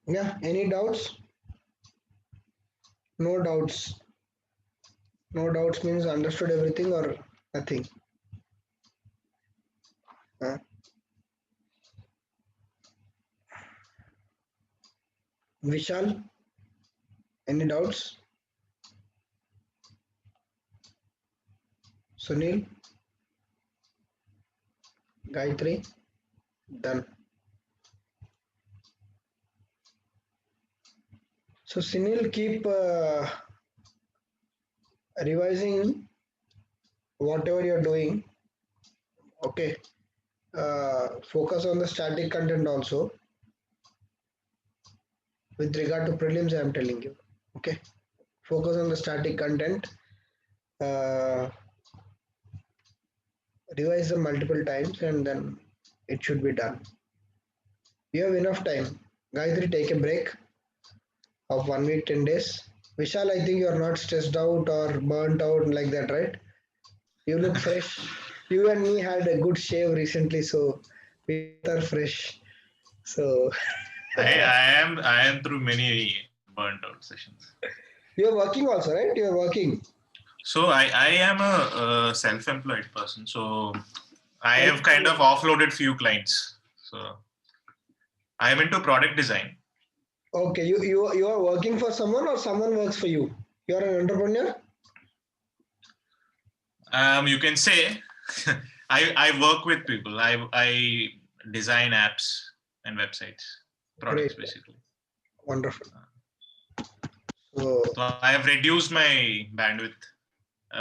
Yeah, any doubts? No doubts. No doubts means understood everything or nothing. Uh, Vishal, any doubts? Sunil, Gayatri, done. So Sunil, keep revising whatever you're doing. Okay. Focus on the static content also. With regard to prelims, I am telling you. Okay. Focus on the static content. Uh, Revise them multiple times and then it should be done. You have enough time. Gayatri, take a break of 1 week, 10 days. Vishal, I think you are not stressed out or burnt out like that, right? You look fresh. You and me had a good shave recently, so we both are fresh. So I am through many burnt out sessions. you are working also, right? You are working. So I am a self-employed person. So I have kind of offloaded few clients. So I am into product design. Okay, you are working for someone or someone works for you? You are an entrepreneur. You can say I work with people. I design apps and websites, products Great, basically. wonderful. So So I have reduced my bandwidth,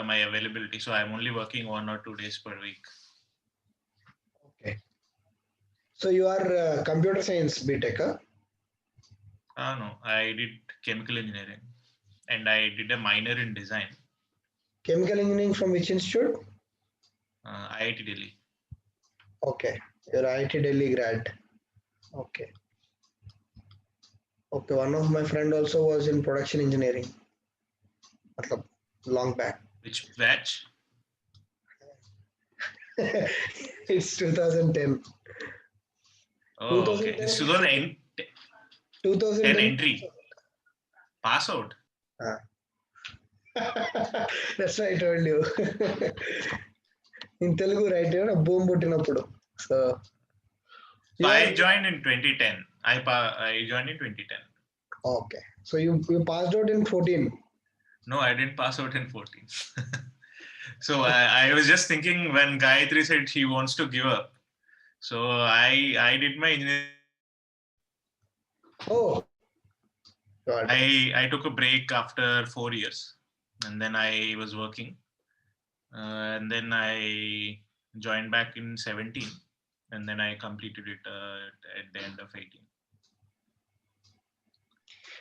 my availability. So I'm only working 1 or 2 days per week. okay. So you are computer science BTech, huh? No, I did chemical engineering, and I did a minor in design. Chemical engineering from which institute? IIT Delhi. Okay, you're IIT Delhi grad. Okay. Okay, one of my friend also was in production engineering. Matlab, long back. Which batch? It's 2010. Oh, okay. 2010. It's 2010 2010. entry. Pass out. Ah. That's why I told you. In Telugu, right? You know, boom puttinappudu. So So you are I joined in 2010. I joined in 2010. okay. So you passed out in 14. No, I didn't pass out in 14. So I was just thinking when Gayatri said she wants to give up. So I did my engineering. Oh, God. I took a break after 4 years, and then I was working, and then I joined back in 17, and then I completed it at the end of 18.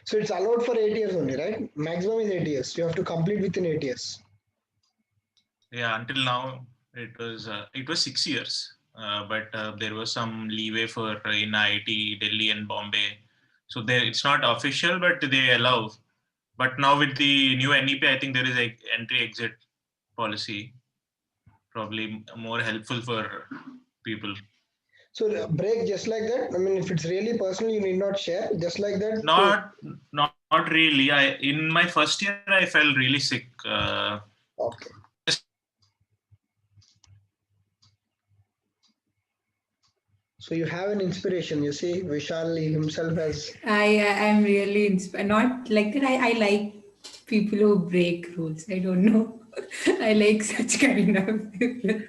So it's allowed for 8 years only, right? Maximum is 8 years. You have to complete within 8 years. Yeah, until now it was 6 years, but there was some leeway for in IIT Delhi and Bombay. So there it's not official, but they allow. But now with the new NEP, I think there is a entry exit policy, probably more helpful for people. So break just like that. I mean, if it's really personal, you need not share. Just like that. Not really. In my first year I felt really sick. Okay. So you have an inspiration. You see, Vishal himself has. I am really inspired. Not like that. I like people who break rules. I don't know. I like such kind of people.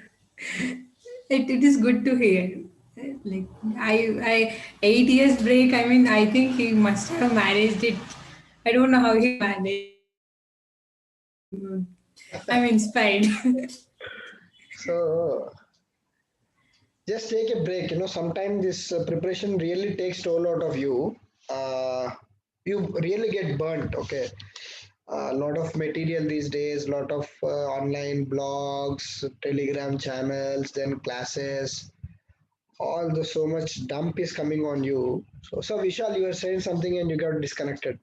It is good to hear. Like I 8 years break. I mean, I think he must have managed it. I don't know how he managed. I'm inspired. So just take a break. You know, sometimes this preparation really takes toll out of you. You really get burnt. Okay. A lot of material these days, lot of online blogs, telegram channels, then classes, all the so much dump is coming on you. So Vishal, you were saying something and you got disconnected.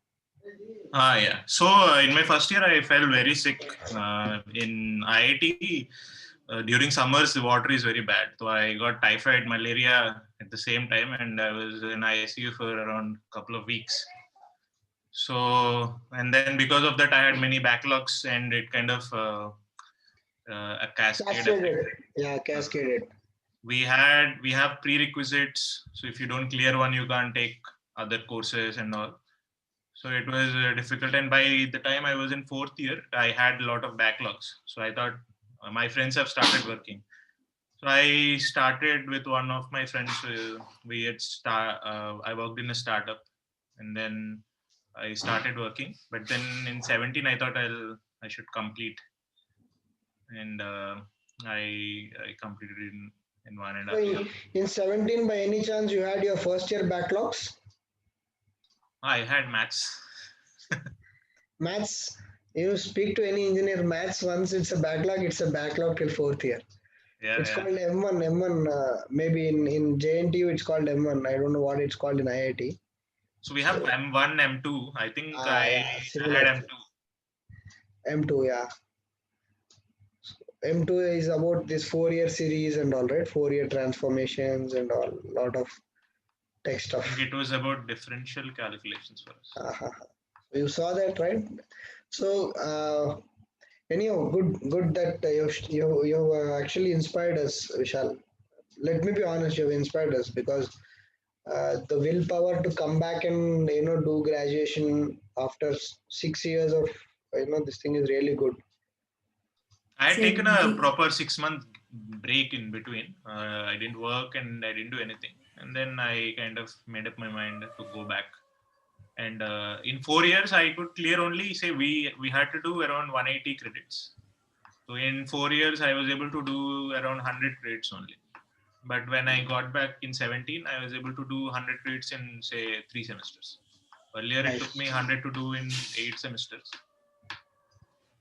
Yeah. So in my first year, I felt very sick. In IIT, during summers the water is very bad. So I got typhoid, malaria at the same time, and I was in ICU for around a couple of weeks. So, and then because of that, I had many backlogs, and it kind of a cascade effect. Cascaded. Yeah, cascaded. We have prerequisites. So if you don't clear one, you can't take other courses and all. So it was difficult. And by the time I was in fourth year, I had a lot of backlogs. So I thought my friends have started working. So I started with one of my friends. I worked in a startup, and then I started working. But then in 17, I thought I should complete, and I completed in 1.5 years. In 17, by any chance, you had your first year backlogs? I had maths. Maths, you speak to any engineer, maths, once it's a backlog till fourth year. Yeah, It's yeah. called M1, maybe in JNTU it's called M1. I don't know what it's called in IIT. So we have M1, M2. I think I Yeah, had similar. M2. M2, yeah. M2 is about this 4 year series and all, right? 4 year transformations and all, lot of tech I stuff. think it was about differential calculations for us. You saw that, right? So, anyhow, good that you actually inspired us, Vishal. Let me be honest, you've inspired us because the willpower to come back and do graduation after 6 years of this thing is really good. I had So taken a the- proper 6-month break in between. I didn't work and I didn't do anything. And then I kind of made up my mind to go back. And in 4 years, I could clear only, say, we had to do around 180 credits. So in 4 years, I was able to do around 100 credits only. But when I got back in 17, I was able to do 100 credits in, say, 3 semesters. Earlier, it took me 100 to do in 8 semesters.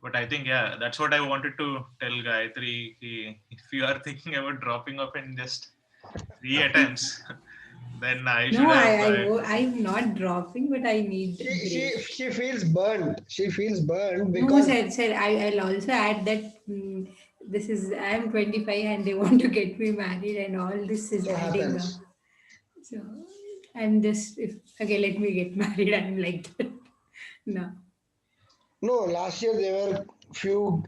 But I think, yeah, that's what I wanted to tell Gayatri. If you are thinking about dropping off in just 3 attempts, then I should no, have. I'm not dropping, but I need She break. she feels burned. She feels burned No, because sir, I'll also add that this is I'm 25 and they want to get me married and all this is so adding up. happens. So I'm just if okay, let me get married. I'm like that. No. No, last year there were few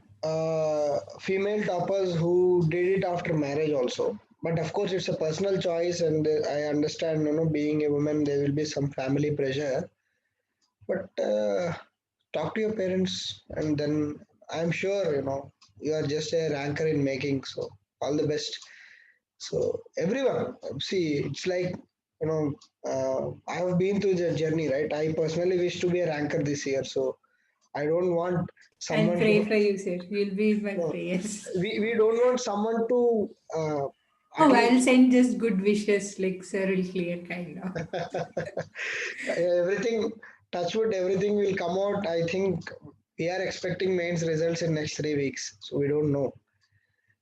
female toppers who did it after marriage also. But of course, it's a personal choice, and I understand. Being a woman, there will be some family pressure. But talk to your parents, and then I'm sure you are just a ranker in making. So all the best. So everyone, see, it's like I have been through the journey, right? I personally wish to be a ranker this year, so I don't want I'll someone pray to. for you, sir. You'll be in my No, prayers. we don't want someone to. At Oh, least I'll send just good wishes, like sir will clear kind of. everything. Touch wood, everything will come out. I think we are expecting mains results in next 3 weeks, so we don't know.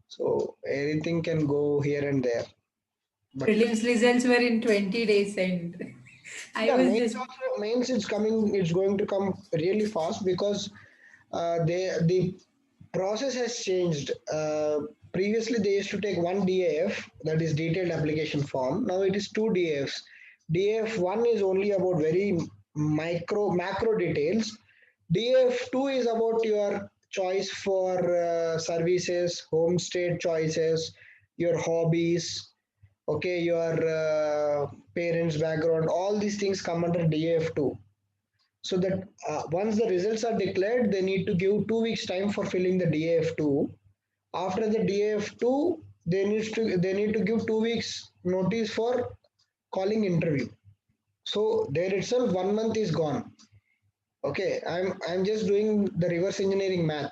So anything can go here and there. But Prelims results were in 20 days and I yeah, was mains just also mains it's coming. It's going to come really fast because the process has changed. Previously, they used to take one DAF, that is detailed application form. Now it is two DAFs. DAF one is only about very macro details. DAF two is about your choice for services, home state choices, your hobbies, okay, your parents' background. All these things come under DAF2, so that once the results are declared, they need to give 2 weeks time for filling the DAF2. After the DAF2, they need to give 2 weeks notice for calling interview. So there itself 1 month is gone. Okay, I'm just doing the reverse engineering math.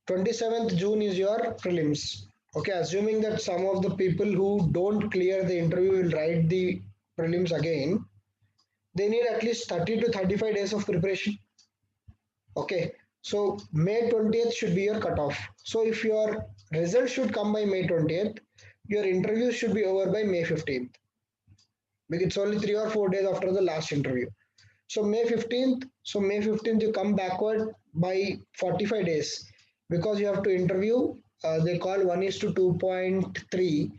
27th June is your prelims. Okay, assuming that some of the people who don't clear the interview will write the prelims again, they need at least 30 to 35 days of preparation. Okay, so May 20th should be your cutoff. So if your results should come by May 20th, your interview should be over by May 15th. Because it's only 3 or 4 days after the last interview. So May 15th, you come backward by 45 days because you have to interview they call 1:2.3.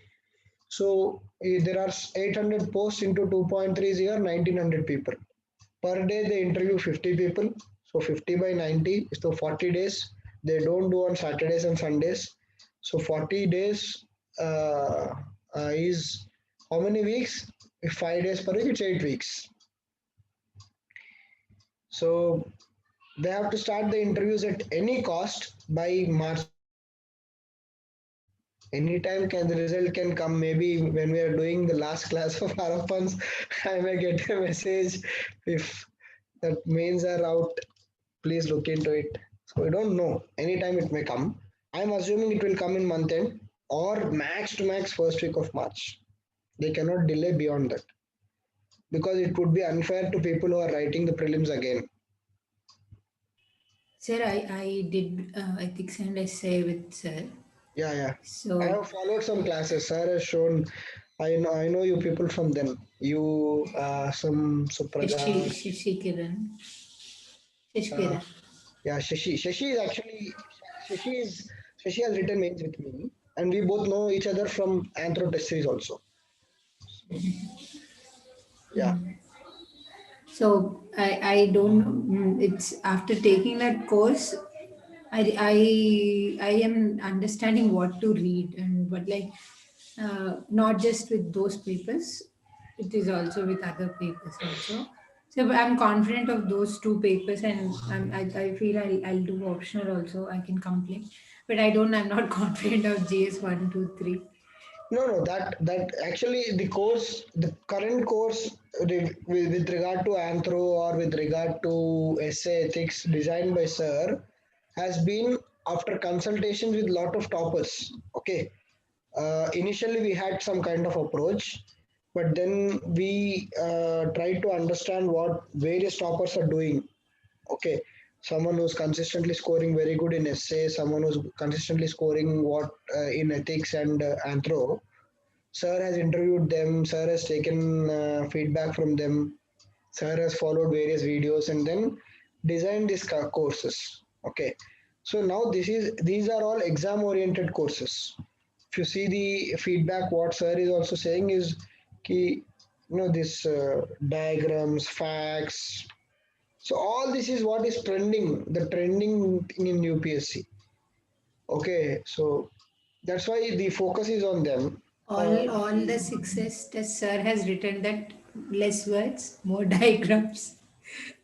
So there are 800 posts into 2.3 here, 1900 people. Per day they interview 50 people. So 50 by 90, so 40 days. They don't do on Saturdays and Sundays. So 40 days is how many weeks? If 5 days per week, it's 8 weeks. So they have to start the interviews at any cost by March 2026. Anytime can the result can come. Maybe when we are doing the last class of Harappans, I may get a message if that mains are out. Please look into it. So we don't know. Anytime it may come. I'm assuming it will come in month end or max to max first week of March. They cannot delay beyond that because it would be unfair to people who are writing the prelims again. Sir, I did ethics and essay with sir. Yeah, yeah. I So have followed some classes. Sir has shown. I know you people from them. You, some Supraja. Shashikiran. Uh, Shashikira. yeah, Shashi. Shashi is actually Shashi is Shashi has written mains with me, and we both know each other from Anthro test series also. Yeah. So I don't know. It's after taking that course, I am understanding what to read and what like not just with those papers, it is also with other papers also. So I'm confident of those two papers, and I feel I'll do optional also. I can complete, but I'm not confident of GS 1, 2, 3. No, no, that actually the current course with regard to anthro or with regard to essay ethics designed by Sir has been after consultations with lot of toppers. Okay, initially we had some kind of approach, but then we tried to understand what various toppers are doing. Okay, someone who's consistently scoring very good in essay, someone who's consistently scoring what in ethics and anthro. Sir has interviewed them, Sir has taken feedback from them, Sir has followed various videos and then designed these courses. Okay. So now these are all exam oriented courses. If you see the feedback, what Sir is also saying is ki, this diagrams, facts. So all this is what is trending, the trending thing in UPSC. Okay, so that's why the focus is on them. All the success test sir has written that less words, more diagrams.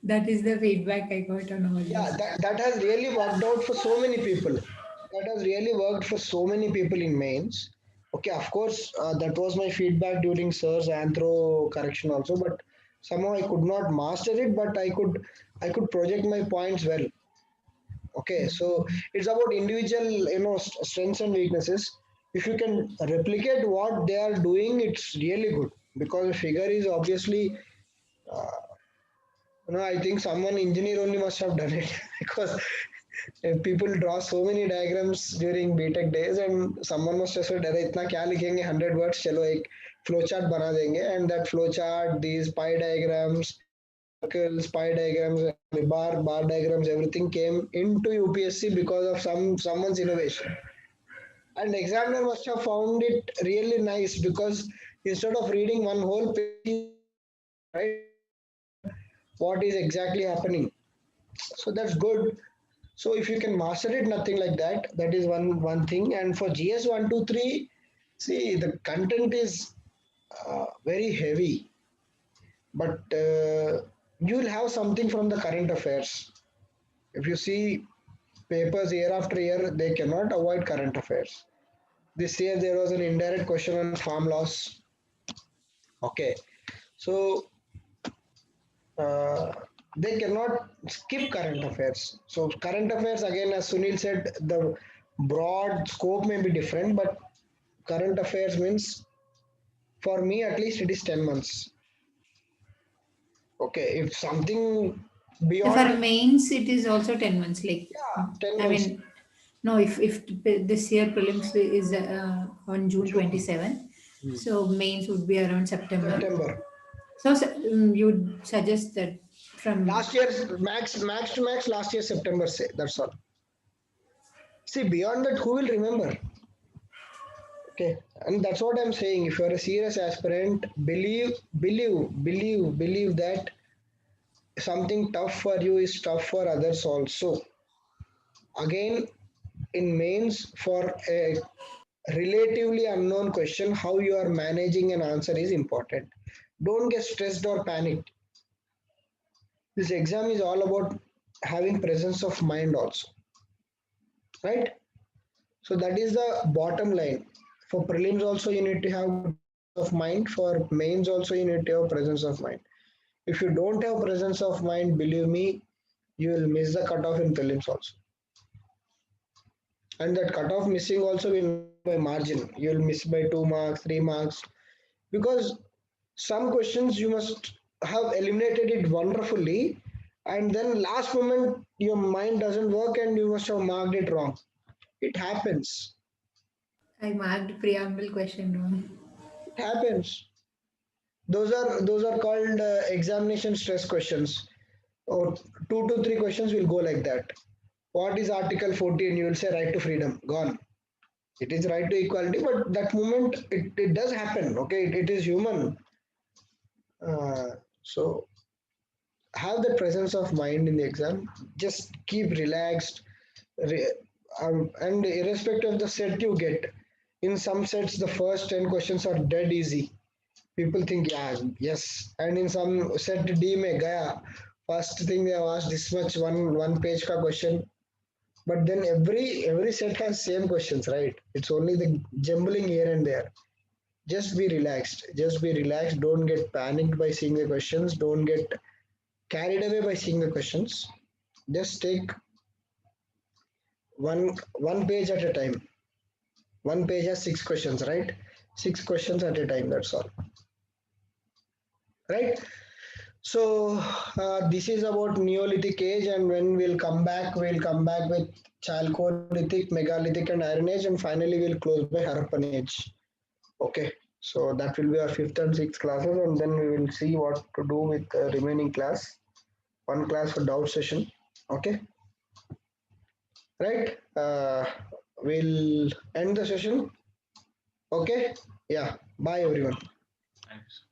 That is the feedback I got on all Yeah, this. that has really worked out for so many people. That has really worked for so many people in mains. Okay, of course, that was my feedback during Sir's anthro correction also, but somehow I could not master it, but I could project my points well. Okay, so it's about individual, strengths and weaknesses. If you can replicate what they are doing, it's really good because figure is obviously I think someone engineer only must have done it because people draw so many diagrams during BTech days and someone must have said अरे इतना क्या लिखेंगे 100 words चलो एक flowchart बना देंगे and that flowchart these pie diagrams circles pie diagrams bar diagrams everything came into UPSC because of someone's innovation and examiner must have found it really nice because instead of reading one whole page he is able to understand right what is exactly happening. So that's good. So if you can master it, nothing like that. That is one thing. And for GS 1, 2, 3, see the content is very heavy, but you'll have something from the current affairs. If you see papers year after year, they cannot avoid current affairs. This year there was an indirect question on farm loss. Okay, so uh, they cannot skip current affairs. So current affairs again, as Sunil said, the broad scope may be different, but current affairs means for me at least it is 10 months. Okay, if something For beyond mains, it is also 10 months. Like, yeah 10 months I mean, no, if this year prelims is on June June 27, Hmm. so mains would be around September. September. So, you'd suggest that from Last year's max to max last year September say that's all. See, beyond that, who will remember? Okay, and that's what I'm saying. If you're a serious aspirant, believe that something tough for you is tough for others also. Again, in mains, for a relatively unknown question, how you are managing an answer is important. Don't get stressed or panicked. This exam is all about having presence of mind also, right? So that is the bottom line. For prelims also you need to have presence of mind. For mains also you need to have presence of mind. If you don't have presence of mind, believe me, you will miss the cutoff in prelims also. And that cutoff missing also will not be by margin. You will miss by 2 marks, 3 marks, because some questions you must have eliminated it wonderfully, and then last moment your mind doesn't work and you must have marked it wrong. It happens. I marked preamble question wrong. It happens. Those are called examination stress questions. Or 2 to 3 questions will go like that. What is Article 14? You will say right to freedom. Gone. It is right to equality, but that moment it does happen. Okay, it is human. So have the presence of mind in the exam. Just keep relaxed, re- and irrespective of the set you get. In some sets, the first 10 questions are dead easy. People think, yeah, yes. And in some set D में गया, first thing they have asked this much one page का question. But then every set has same questions, right? It's only the jumbling here and there. Just be relaxed. Just be relaxed. Don't get panicked by seeing the questions. Don't get carried away by seeing the questions. Just take one page at a time. One page has 6 questions, right? 6 questions at a time. That's all, right? So this is about Neolithic age, and when we'll come back with Chalcolithic, Megalithic, and Iron Age, and finally we'll close by Harappan age. Okay, so that will be our fifth and sixth classes, and then we will see what to do with the remaining class. One class for doubt session. Okay, right? We'll end the session. Okay, yeah. Bye, everyone. Thanks.